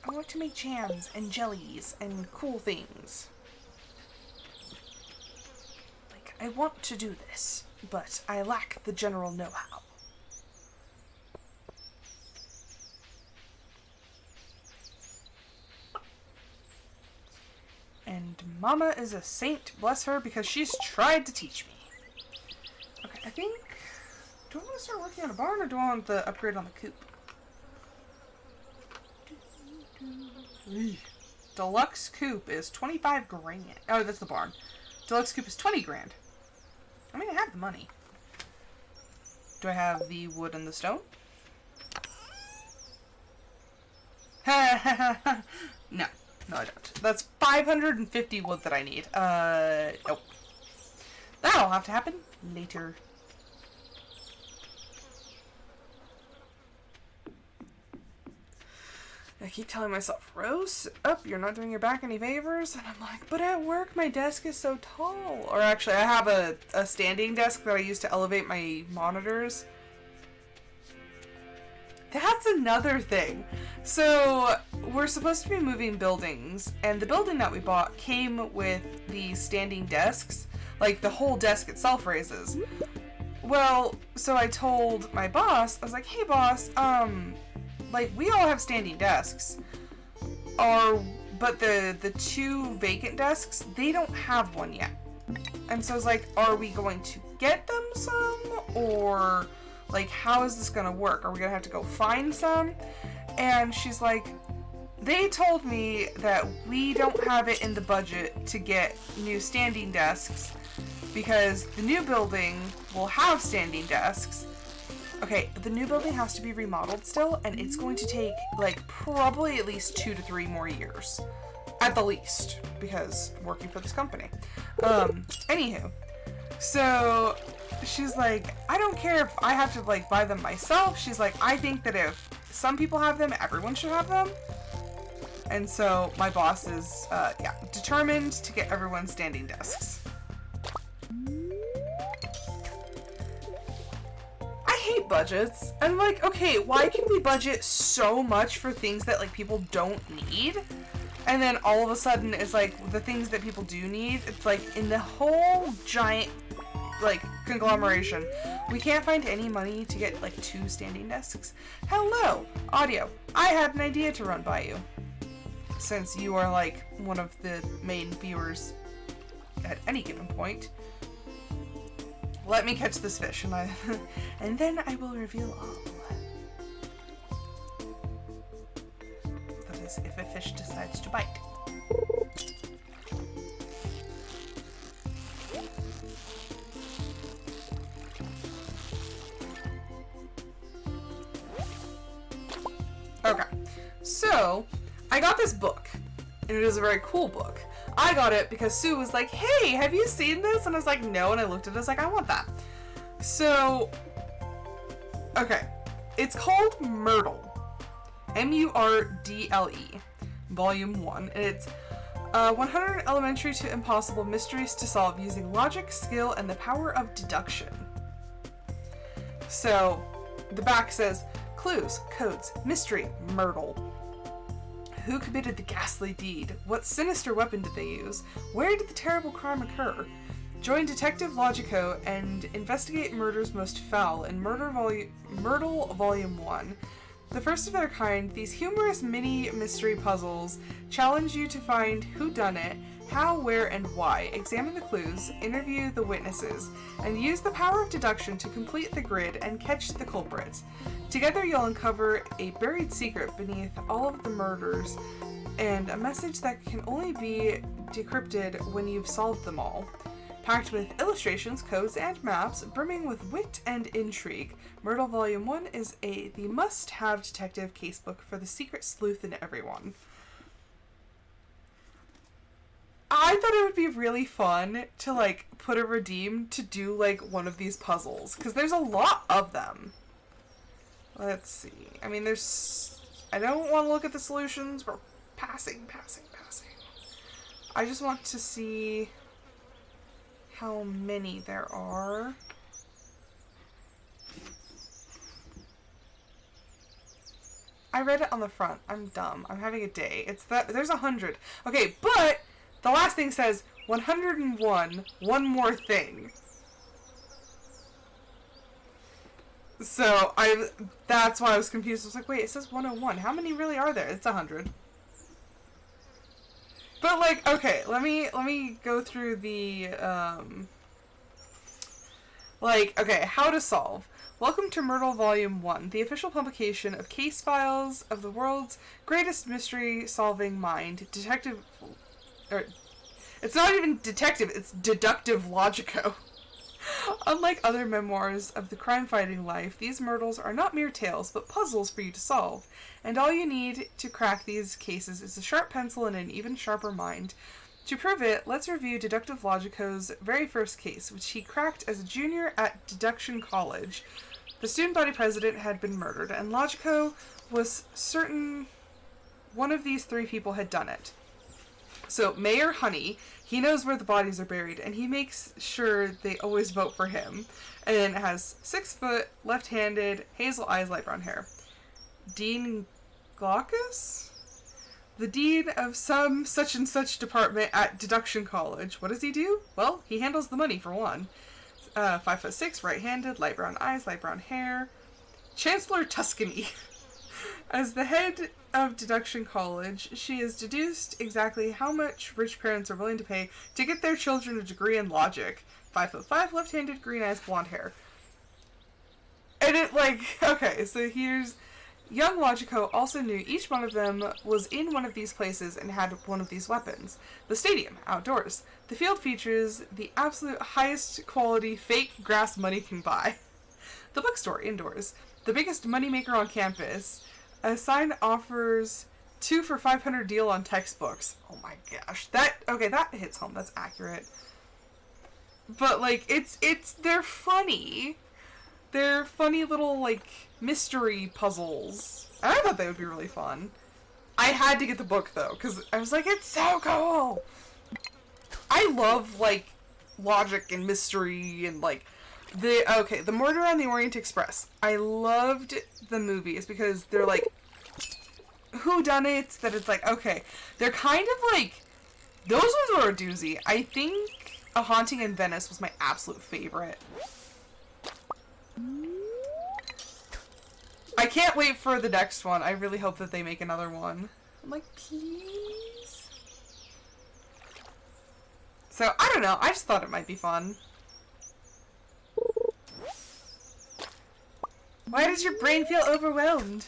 I want to make jams and jellies and cool things. Like, I want to do this, but I lack the general know-how. And Mama is a saint, bless her, because she's tried to teach me. Okay, I think... Do I want to start working on a barn, or do I want the upgrade on the coop? Deluxe coop is 25 grand. Oh, that's the barn. Deluxe coop is 20 grand. I mean, I have the money. Do I have the wood and the stone? No. No, I don't. That's 550 wood that I need. Nope. That'll have to happen later. I keep telling myself, Rose, you're not doing your back any favors. And I'm like, but at work, my desk is so tall. Or actually, I have a standing desk that I use to elevate my monitors. That's another thing. So, we're supposed to be moving buildings, and the building that we bought came with the standing desks. Like, the whole desk itself raises. Well, so I told my boss, I was like, hey boss, like, we all have standing desks. But the two vacant desks, they don't have one yet. And so I was like, are we going to get them some? Or, like, how is this gonna work? Are we gonna have to go find some? And she's like, they told me that we don't have it in the budget to get new standing desks because the new building will have standing desks. Okay, but the new building has to be remodeled still, and it's going to take, like, probably at least 2 to 3 more years. At the least, because working for this company. Anywho. So, she's like, I don't care if I have to, like, buy them myself. She's like, I think that if some people have them, everyone should have them. And so, my boss is, determined to get everyone standing desks. I hate budgets. I'm like, okay, why can we budget so much for things that, like, people don't need? And then all of a sudden, it's like, the things that people do need, it's like, in the whole giant, like, conglomeration, we can't find any money to get, like, 2 standing desks. Hello, audio. I had an idea to run by you. Since you are, like, one of the main viewers at any given point. Let me catch this fish, and then I will reveal all. That is, if a fish decides to bite. Okay, so I got this book, and it is a very cool book. I got it because Sue was like, hey, have you seen this? And I was like, no, and I looked at it, I was like, I want that. So, okay, it's called Myrtle, M-U-R-D-L-E, Volume 1, and it's 100 elementary to impossible mysteries to solve using logic, skill, and the power of deduction. So, the back says, clues, codes, mystery, Myrtle. Who committed the ghastly deed? What sinister weapon did they use? Where did the terrible crime occur? Join Detective Logico and investigate murders most foul in Myrtle Volume 1. The first of their kind, these humorous mini mystery puzzles challenge you to find who done it, how, where, and why, examine the clues, interview the witnesses, and use the power of deduction to complete the grid and catch the culprits. Together you'll uncover a buried secret beneath all of the murders, and a message that can only be decrypted when you've solved them all. Packed with illustrations, codes, and maps, brimming with wit and intrigue, Myrtle Volume 1 is the must-have detective casebook for the secret sleuth in everyone. I thought it would be really fun to, like, put a redeem to do, like, one of these puzzles, because there's a lot of them. Let's see. I mean, I don't want to look at the solutions. We're passing. I just want to see how many there are. I read it on the front. I'm dumb. I'm having a day. There's 100. Okay, but the last thing says 101, one more thing. So that's why I was confused. I was like, wait, it says 101. How many really are there? It's 100. But, like, okay, let me go through the, okay, how to solve. Welcome to Myrtle Volume 1, the official publication of case files of the world's greatest mystery-solving mind, it's not even detective, it's deductive logico. Unlike other memoirs of the crime-fighting life, these myrtles are not mere tales, but puzzles for you to solve. And all you need to crack these cases is a sharp pencil and an even sharper mind. To prove it, let's review Deductive Logico's very first case, which he cracked as a junior at Deduction College. The student body president had been murdered, and Logico was certain one of these three people had done it. So, Mayor Honey, he knows where the bodies are buried, and he makes sure they always vote for him. And then it has 6 foot, left-handed, hazel eyes, light brown hair. Dean Glaucus? The dean of some such and such department at Deduction College. What does he do? Well, he handles the money, for one. 5'6", right-handed, light brown eyes, light brown hair. Chancellor Tuscany. As the head of Deduction College, she has deduced exactly how much rich parents are willing to pay to get their children a degree in logic. 5'5", left-handed, green eyes, blonde hair. And okay, so here's... Young Logico also knew each one of them was in one of these places and had one of these weapons. The stadium, outdoors. The field features the absolute highest quality fake grass money can buy. The bookstore, indoors. The biggest moneymaker on campus. A sign offers 2 for $500 deal on textbooks. Oh my gosh. That hits home. That's accurate. But, they're funny. They're funny little, mystery puzzles. And I thought they would be really fun. I had to get the book, though, because I was like, it's so cool! I love, logic and mystery and, the Murder on the Orient Express. I loved the movies because they're, whodunits, that it's okay. They're kind of, those ones were a doozy. I think A Haunting in Venice was my absolute favorite. I can't wait for the next one. I really hope that they make another one. I'm like, please? So, I don't know. I just thought it might be fun. Why does your brain feel overwhelmed?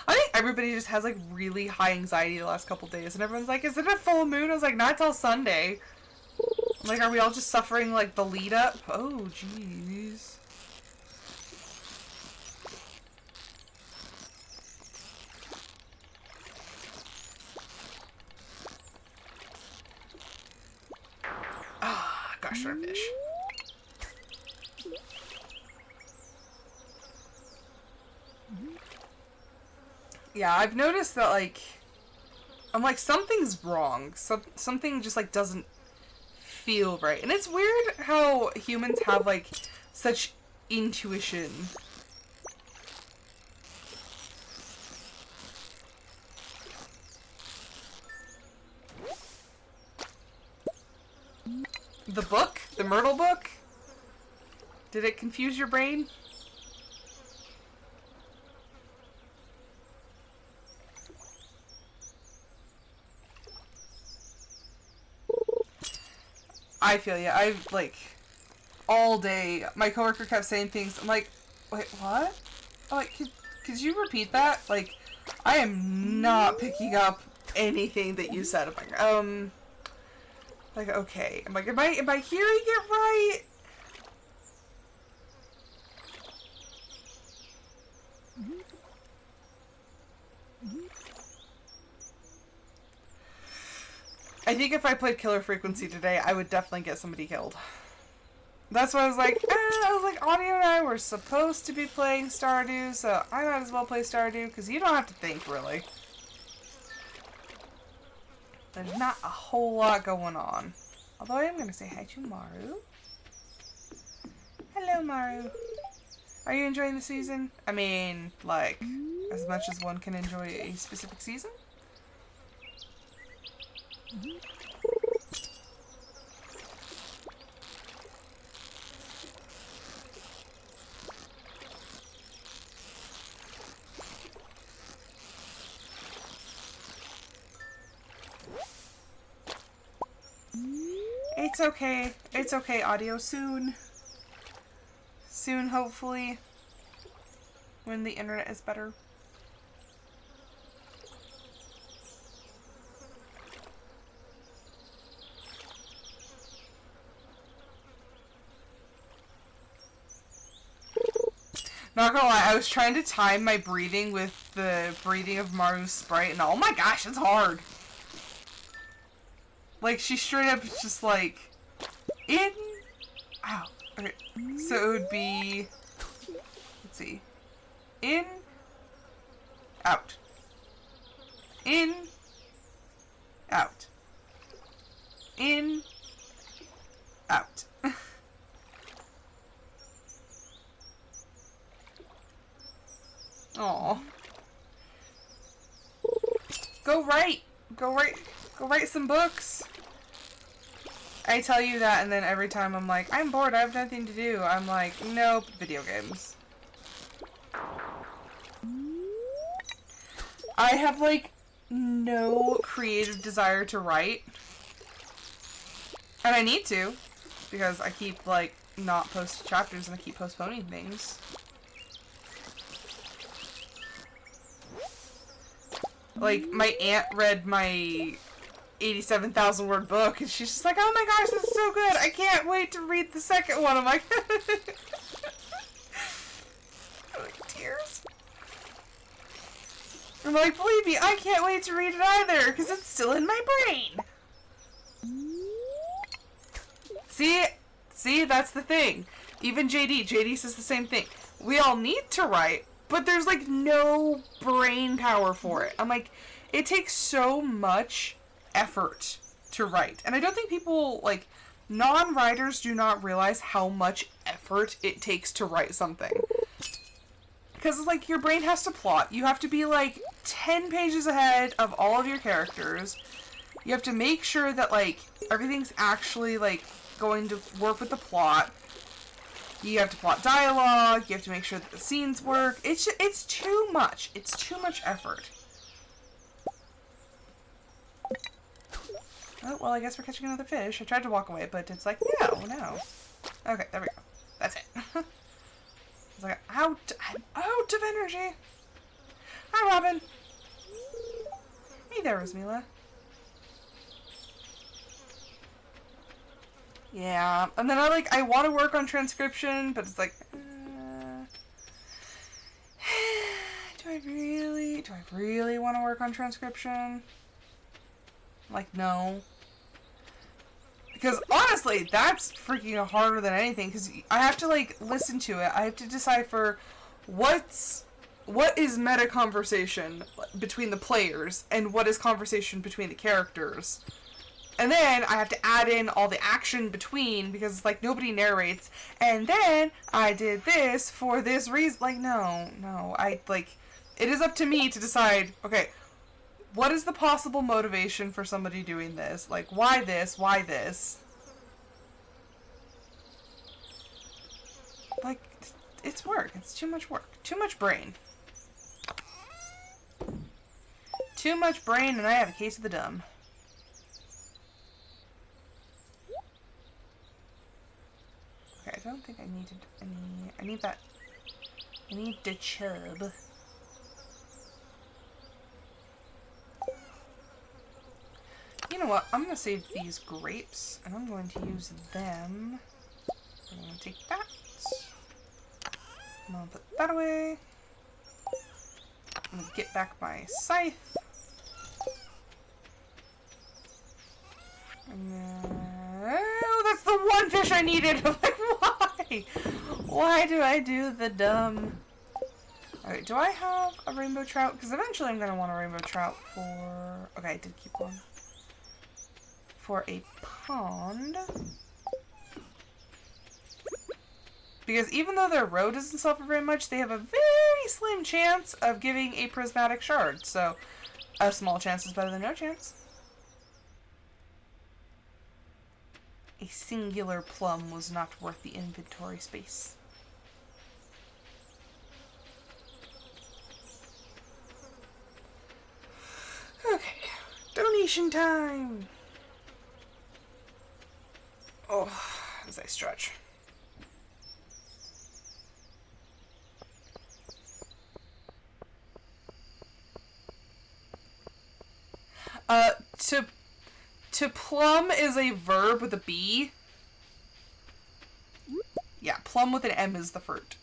I think everybody just has, really high anxiety the last couple days. And everyone's like, is it a full moon? I was like, not till Sunday. I'm like, are we all just suffering, the lead up? Oh, jeez. Gosh darn fish. Yeah, I've noticed that, I'm like, something's wrong. Something just, doesn't feel right. And it's weird how humans have, such intuition. The book? The Myrtle book? Did it confuse your brain? I feel you. I've, like, all day, my coworker kept saying things. I'm like, wait, what? I'm like, could you repeat that? Like, I am not picking up anything that you said. I'm like, okay. I'm like, am I hearing it right? I think if I played Killer Frequency today, I would definitely get somebody killed. That's why I was like, Audio and I were supposed to be playing Stardew, so I might as well play Stardew, because you don't have to think, really. There's not a whole lot going on. Although I am going to say hi to Maru. Hello, Maru. Are you enjoying the season? I mean, like, as much as one can enjoy a specific season? It's okay. It's okay, Audio. Soon. Soon, hopefully. When the internet is better. Not gonna lie, I was trying to time my breathing with the breathing of Maru's sprite, and oh my gosh, it's hard! Like, she straight up is just like, in, ow, okay, so it would be, let's see, in, out, in, out, in, out. Aw. Go write! Go write some books! I tell you that, and then every time I'm like, I'm bored, I have nothing to do. I'm like, nope, video games. I have, like, no creative desire to write. And I need to, because I keep, like, not posting chapters and I keep postponing things. Like, my aunt read my 87,000 word book, and she's just like, oh my gosh, this is so good, I can't wait to read the second one. I'm like, tears. I'm like, believe me, I can't wait to read it either, because it's still in my brain. See, that's the thing. Even JD says the same thing. We all need to write, but there's, like, no brain power for it. I'm like, it takes so much effort to write. And I don't think people, like, non-writers do not realize how much effort it takes to write something. Because, like, your brain has to plot. You have to be, like, 10 pages ahead of all of your characters. You have to make sure that, like, everything's actually, like, going to work with the plot. You have to plot dialogue. You have to make sure that the scenes work. It's too much. It's too much effort. Oh, well, I guess we're catching another fish. I tried to walk away, but it's like, no. Okay, there we go. That's it. It's like, I'm out of energy. Hi, Robin. Hey there, Rosmila. Yeah, and then I want to work on transcription, but it's like, do I really want to work on transcription? Like, no. Because, honestly, that's freaking harder than anything, because I have to, like, listen to it. I have to decipher what is meta conversation between the players, and what is conversation between the characters. And then I have to add in all the action between, because it's like nobody narrates. And then I did this for this reason. Like, no. It is up to me to decide, okay, what is the possible motivation for somebody doing this? Like, why this? Why this? Like, it's work. It's too much work. Too much brain. Too much brain, and I have a case of the dumb. don't think I needed any. I need that. I need the chub. You know what? I'm going to save these grapes, and I'm going to use them. I'm going to take that. I'm going to put that away. I'm going to get back my scythe. And then... Oh, that's the one fish I needed! I'm like, why? Why do I do the dumb... Alright, do I have a rainbow trout? Because eventually I'm going to want a rainbow trout for... Okay, I did keep one. For a pond. Because even though their road doesn't suffer very much, they have a very slim chance of giving a prismatic shard. So, a small chance is better than no chance. A singular plum was not worth the inventory space. Okay, donation time! Oh, as I stretch. To plum is a verb with a B. Yeah, plum with an M is the fruit.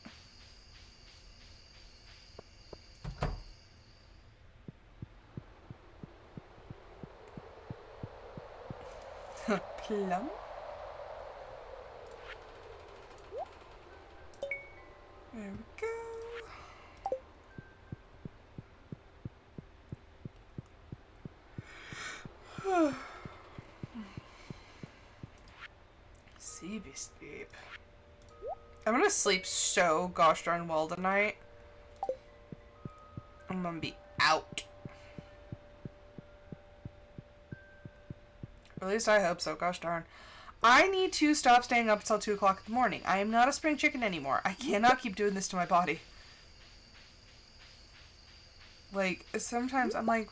Plum? There we go. Sleep. I'm gonna sleep so gosh darn well tonight. I'm gonna be out. Or at least I hope so, gosh darn. I need to stop staying up until 2 o'clock in the morning. I am not a spring chicken anymore. I cannot keep doing this to my body. Like, sometimes I'm like...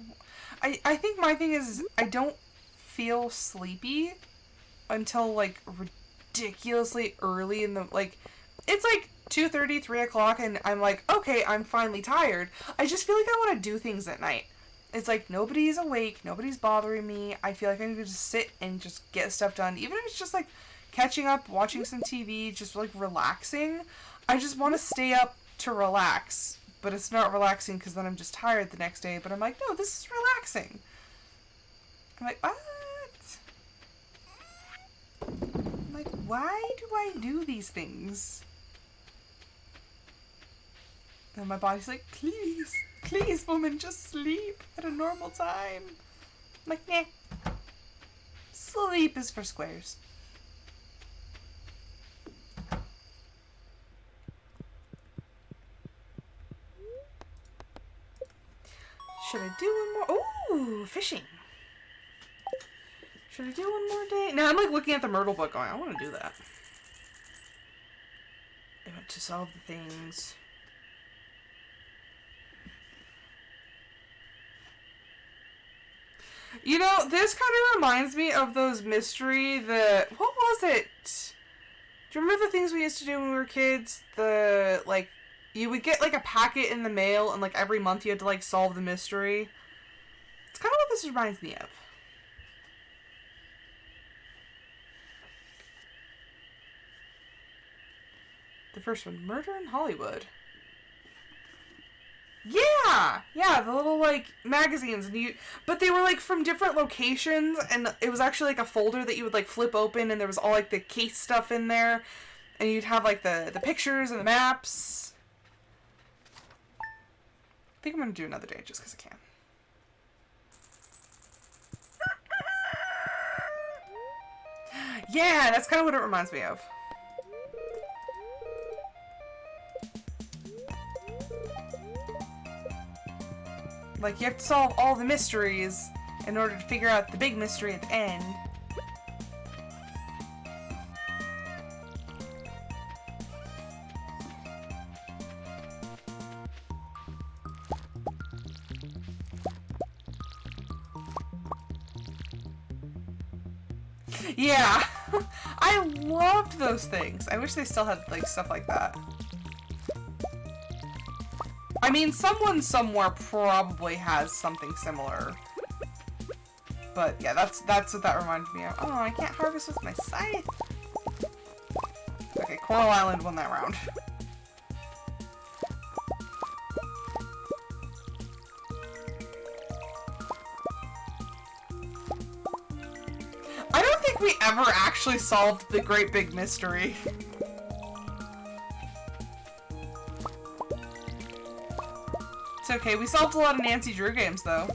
I think my thing is I don't feel sleepy until, like, ridiculously early in the... Like, it's like 2:30, 3 o'clock, and I'm like, okay, I'm finally tired. I just feel like I want to do things at night. It's like nobody's awake, nobody's bothering me. I feel like I need to just sit and just get stuff done. Even if it's just like catching up, watching some TV, just like relaxing. I just want to stay up to relax. But it's not relaxing because then I'm just tired the next day. But I'm like, no, this is relaxing. I'm like, what? I'm like, why do I do these things? And my body's like, please, woman, just sleep at a normal time. I'm like, nah. Sleep is for squares. Should I do one more? Ooh, fishing. Should I do one more day? Now I'm like looking at the Myrtle book going, I want to do that. I want to solve the things. You know, this kind of reminds me of those what was it? Do you remember the things we used to do when we were kids? You would get, like, a packet in the mail, and, like, every month you had to, like, solve the mystery. It's kind of what this reminds me of. The first one, Murder in Hollywood. Yeah, the little, like, magazines, but they were, like, from different locations, and it was actually, like, a folder that you would, like, flip open, and there was all, like, the case stuff in there, and you'd have, like, the pictures and the maps. I think I'm gonna do another day just because I can. Yeah, that's kind of what it reminds me of. Like, you have to solve all the mysteries in order to figure out the big mystery at the end. Yeah, I loved those things. I wish they still had like stuff like that. I mean, someone somewhere probably has something similar. But yeah, that's what that reminded me of. Oh, I can't harvest with my scythe. Okay, Coral Island won that round. I don't think we ever actually solved the great big mystery. It's okay, we solved a lot of Nancy Drew games though.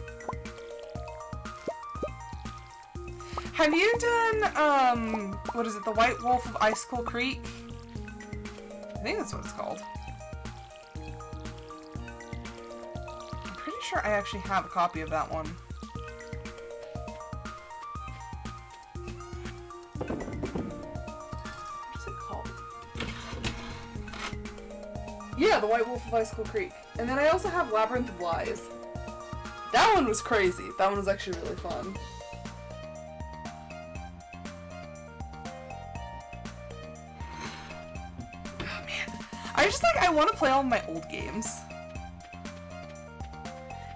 Have you done, what is it, The White Wolf of Icicle Creek? I think that's what it's called. I'm pretty sure I actually have a copy of that one. What is it called? Yeah, The White Wolf of Icicle Creek. And then I also have Labyrinth of Lies. That one was crazy. That one was actually really fun. I want to play all my old games.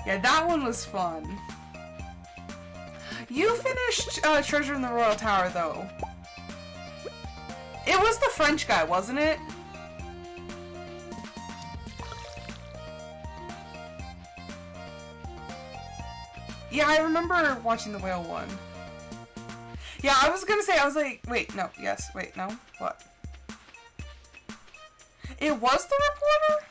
Yeah, that one was fun. You finished Treasure in the Royal Tower, though. It was the French guy, wasn't it? Yeah, I remember watching the whale one. Yeah, I was gonna say, I was like, wait, no, yes, wait, no, what? It was the reporter?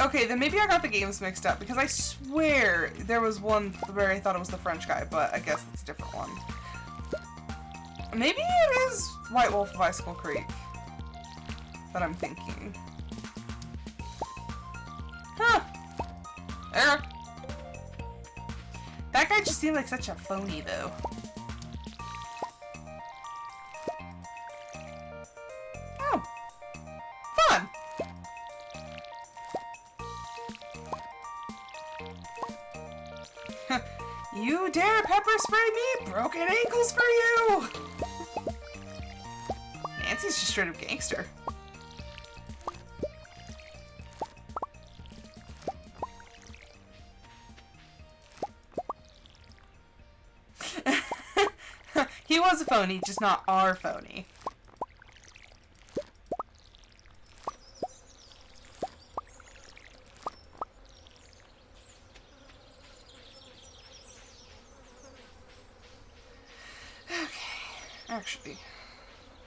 Okay, then maybe I got the games mixed up, because I swear there was one where I thought it was the French guy, but I guess it's a different one. Maybe it is White Wolf of Icicle Creek that I'm thinking. Huh. Error. That guy just seemed like such a phony, though. Oh. Fun. You dare pepper spray me? Broken ankles for you! Nancy's just straight up gangster. He was a phony, just not our phony. Actually,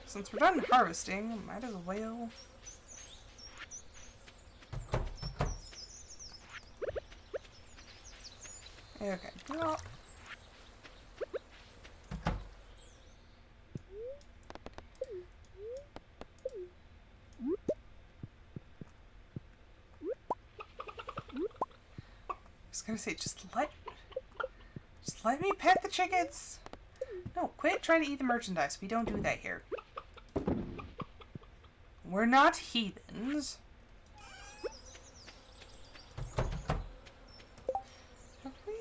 since we're done harvesting, might as well. Okay, well. I was gonna say, just let me pet the chickens. No, quit trying to eat the merchandise. We don't do that here. We're not heathens. Have we...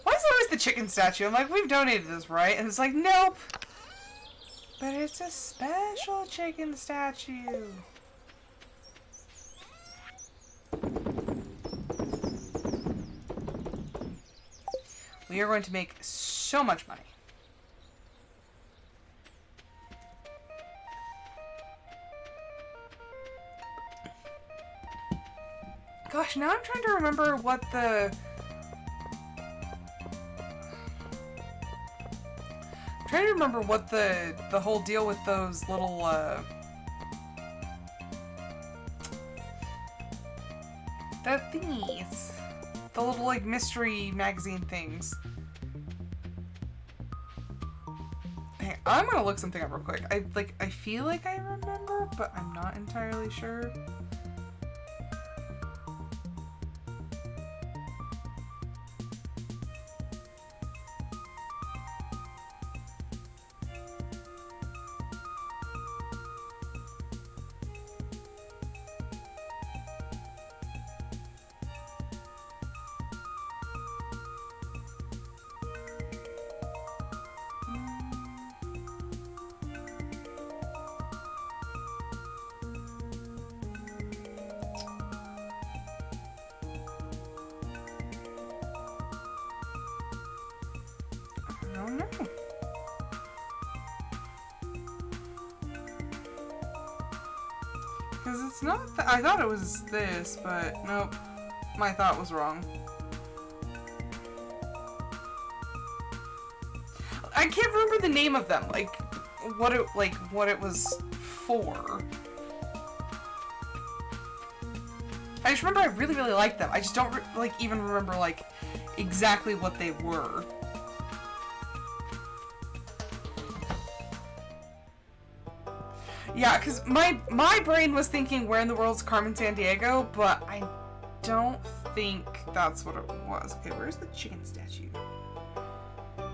Why is it always the chicken statue? I'm like, we've donated this, right? And it's like, nope. But it's a special chicken statue. We are going to make so much money. Gosh, now I'm trying to remember what the... I'm trying to remember what the whole deal with those little, the thingies. The little, like, mystery magazine things. Hey, I'm gonna look something up real quick. I feel like I remember, but I'm not entirely sure. don't know. Because it's not I thought it was this, but nope. My thought was wrong. I can't remember the name of them, like what it was for. I just remember I really, really liked them. I just don't even remember like exactly what they were. Yeah, because my brain was thinking where in the world's Carmen Sandiego, but I don't think that's what it was. Okay, where's the chicken statue? Over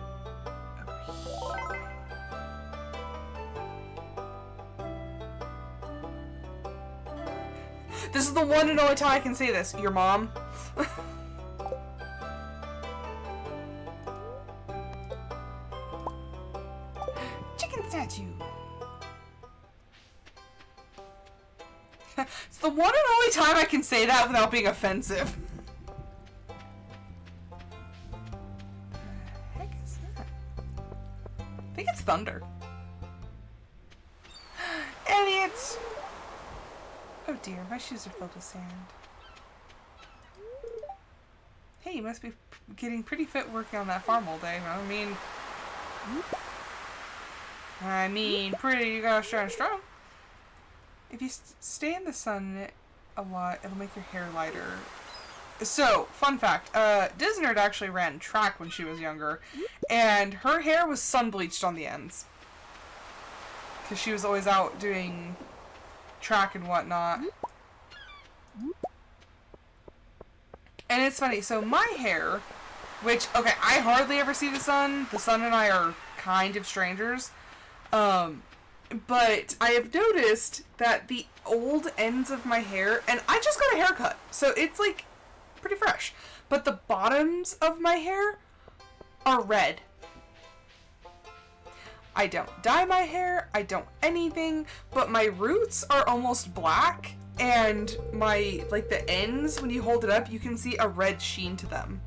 here. This is the one and only time I can say this. Your mom. Chicken statue. It's the one and only time I can say that without being offensive. The heck is that? I think it's thunder. Idiots! Oh dear, my shoes are filled with sand. Hey, you must be getting pretty fit working on that farm all day. I mean, pretty gosh darn strong. If you stay in the sun a lot, it'll make your hair lighter. So, fun fact, Disnerd actually ran track when she was younger, and her hair was sun bleached on the ends. Because she was always out doing track and whatnot. And it's funny, so my hair, which, okay, I hardly ever see the sun and I are kind of strangers, but I have noticed that the old ends of my hair, and I just got a haircut, so it's like pretty fresh, but the bottoms of my hair are red. I don't dye my hair, I don't anything, but my roots are almost black, and my, like the ends, when you hold it up, you can see a red sheen to them.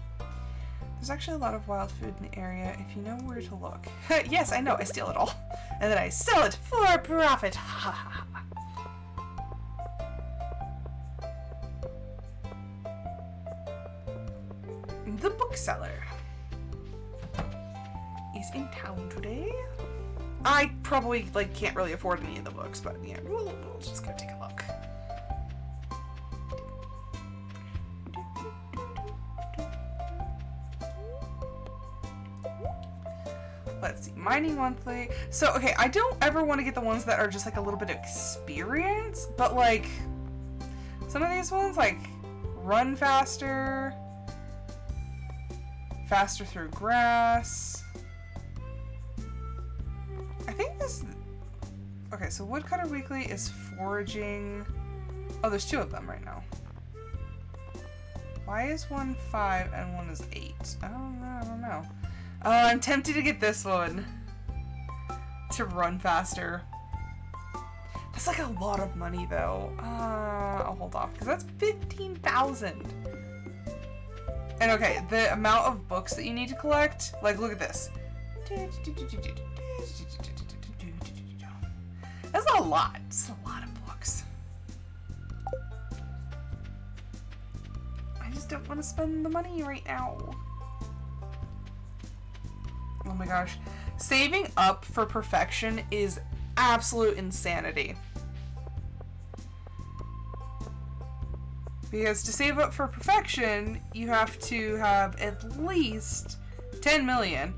There's actually a lot of wild food in the area if you know where to look. Yes, I know, I steal it all. And then I sell it for profit. Ha ha ha. The bookseller is in town today. I probably can't really afford any of the books, but yeah, we'll just go take a look. Let's see, mining monthly. So, okay, I don't ever want to get the ones that are just a little bit of experience, but some of these ones, run faster, faster through grass. I think this, okay, so Woodcutter Weekly is foraging. Oh, there's two of them right now. Why is one 5 and one is 8? I don't know. Oh, I'm tempted to get this one to run faster. That's a lot of money though. I'll hold off because that's 15,000. And okay, the amount of books that you need to collect, look at this. That's a lot. It's a lot of books. I just don't want to spend the money right now. Oh my gosh. Saving up for perfection is absolute insanity. Because to save up for perfection, you have to have at least 10 million.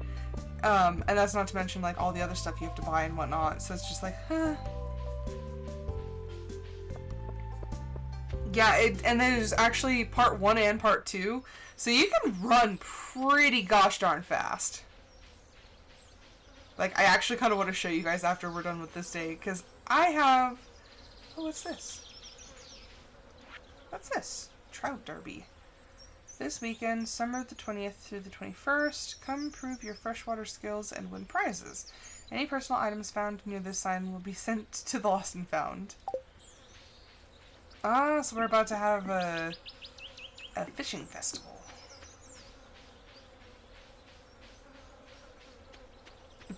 And that's not to mention all the other stuff you have to buy and whatnot. So it's just huh. Yeah, and then there's actually part 1 and part 2. So you can run pretty gosh darn fast. I actually kind of want to show you guys after we're done with this day, because I have... Oh, what's this? What's this? Trout Derby. This weekend, summer the 20th through the 21st, come prove your freshwater skills and win prizes. Any personal items found near this sign will be sent to the Lost and Found. Ah, so we're about to have a fishing festival.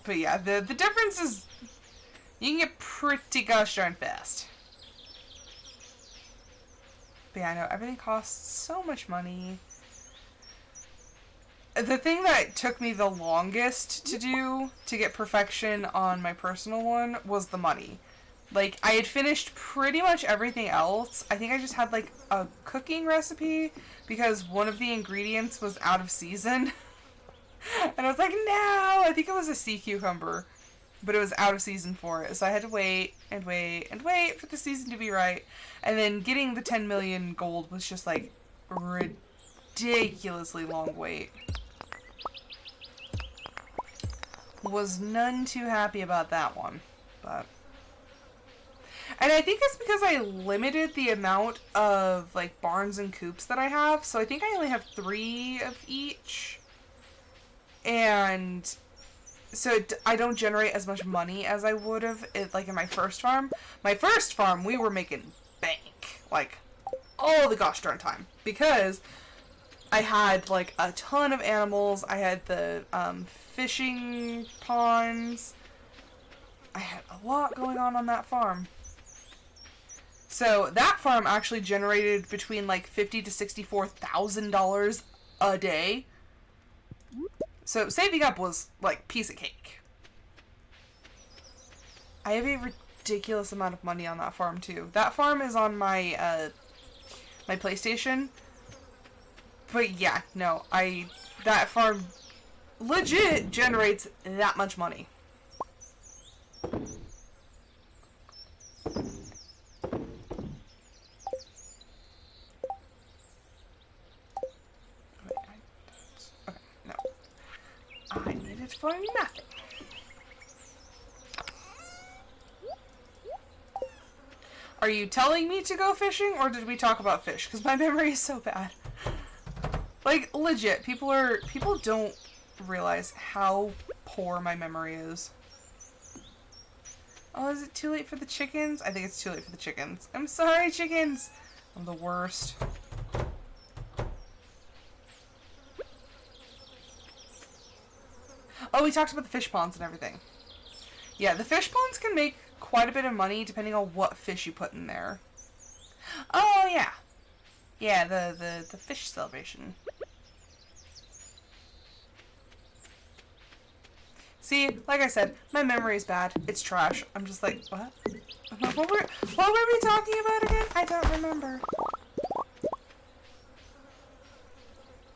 But yeah, the difference is you can get pretty gosh darn fast. But yeah, I know everything costs so much money. The thing that took me the longest to do to get perfection on my personal one was the money. Like, I had finished pretty much everything else. I think I just had, like, a cooking recipe because one of the ingredients was out of season. And I was like, no! I think it was a sea cucumber. But it was out of season for it. So I had to wait and wait and wait for the season to be right. And then getting the 10 million gold was just, like, ridiculously long wait. Was none too happy about that one. But... And I think it's because I limited the amount of, like, barns and coops that I have. So I think I only have 3 of each. And so I don't generate as much money as I would have, like, in my first farm. My first farm, we were making bank. Like, all the gosh darn time. Because I had, like, a ton of animals. I had the fishing ponds. I had a lot going on that farm. So that farm actually generated between like $50,000 to $64,000 a day. So saving up was like piece of cake. I have a ridiculous amount of money on that farm too. That farm is on my my PlayStation. But yeah, no, that farm legit generates that much money. I need it for nothing. Are you telling me to go fishing, or did we talk about fish? Because my memory is so bad. Like, legit, people don't realize how poor my memory is. Oh, is it too late for the chickens? I think it's too late for the chickens. I'm sorry, chickens! I'm the worst. Oh, we talked about the fish ponds and everything. Yeah, the fish ponds can make quite a bit of money depending on what fish you put in there. Oh, yeah. Yeah, the fish celebration. See, like I said, my memory is bad. It's trash. I'm just like, what? What were we talking about again? I don't remember.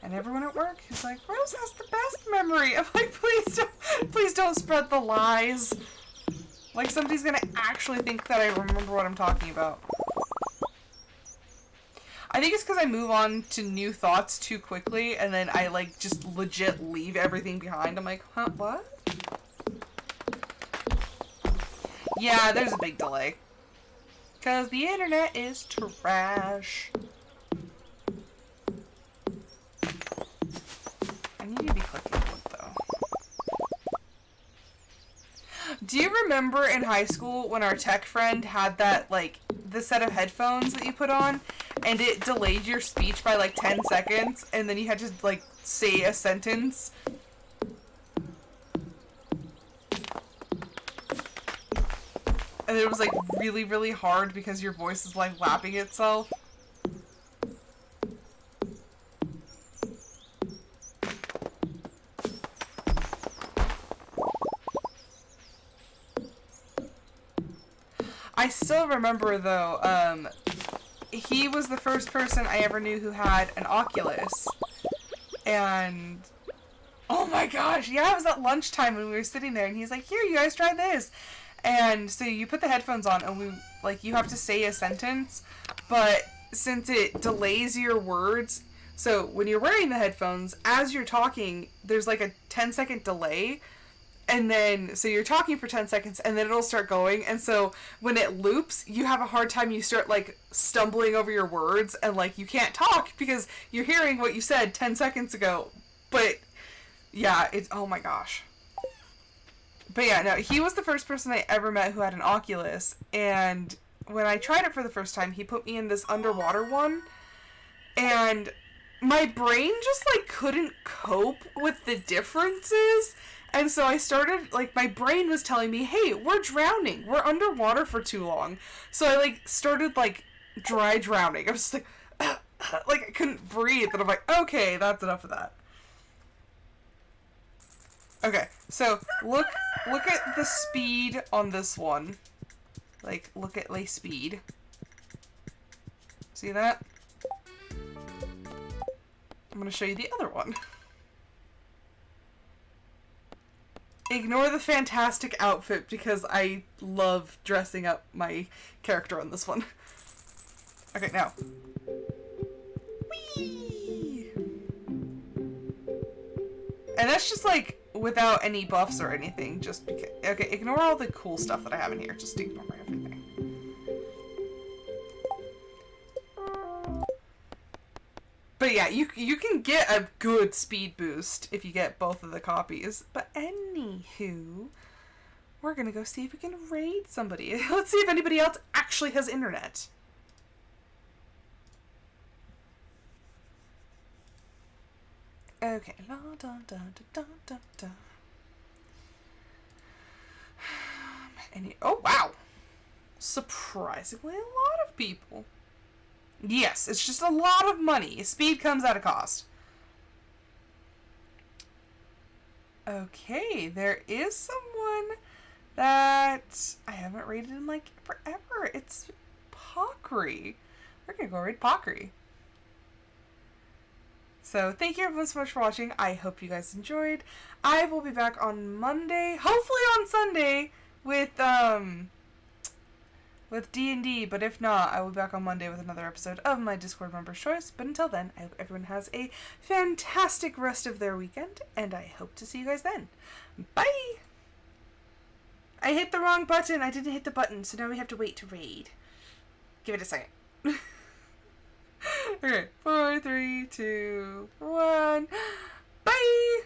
And everyone at work is like, Rose has the best memory. I'm like, please don't spread the lies. Like somebody's gonna actually think that I remember what I'm talking about. I think it's because I move on to new thoughts too quickly, and then I like just legit leave everything behind. I'm like, huh, what? Yeah, there's a big delay. Because the internet is trash. I need you to be clicking wood, though. Do you remember in high school when our tech friend had that, like, the set of headphones that you put on, and it delayed your speech by, like, 10 seconds, and then you had to, like, say a sentence? And it was, like, really, really hard because your voice is, like, lapping itself. I still remember, though, he was the first person I ever knew who had an Oculus. And, oh my gosh, yeah, it was at lunchtime when we were sitting there, and he's like, here, you guys try this. And so you put the headphones on, and you have to say a sentence, but since it delays your words, so when you're wearing the headphones, as you're talking, there's like a 10-second delay. And then, so you're talking for 10 seconds, and then it'll start going, and so when it loops, you have a hard time, you start, like, stumbling over your words, and, like, you can't talk, because you're hearing what you said 10 seconds ago, but, yeah, it's, oh my gosh. But yeah, no, he was the first person I ever met who had an Oculus, and when I tried it for the first time, he put me in this underwater one, and my brain just, like, couldn't cope with the differences. And so I started, like, my brain was telling me, hey, we're drowning. We're underwater for too long. So I, like, started, like, dry drowning. I was just like, like, I couldn't breathe. And I'm like, okay, that's enough of that. Okay, so look at the speed on this one. Like, look at lay speed. See that? I'm gonna show you the other one. Ignore the fantastic outfit because I love dressing up my character on this one. Okay, now. Whee! And that's just like without any buffs or anything, just because. Okay, ignore all the cool stuff that I have in here. Just ignore everything. But yeah, you can get a good speed boost if you get both of the copies. But anywho, we're gonna go see if we can raid somebody. Let's see if anybody else actually has internet. Okay. La, da, da, da, da, da. Oh wow! Surprisingly, a lot of people. Yes, it's just a lot of money. Speed comes at a cost. Okay, there is someone that I haven't raided in like forever. It's Pockery. We're gonna go raid Pockery. So thank you everyone so much for watching. I hope you guys enjoyed. I will be back on Monday, hopefully on Sunday, with D&D, but if not, I will be back on Monday with another episode of my Discord Member's Choice. But until then, I hope everyone has a fantastic rest of their weekend, and I hope to see you guys then. Bye! I hit the wrong button. I didn't hit the button, so now we have to wait to raid. Give it a second. Okay, 4, 3, 2, 1. Bye!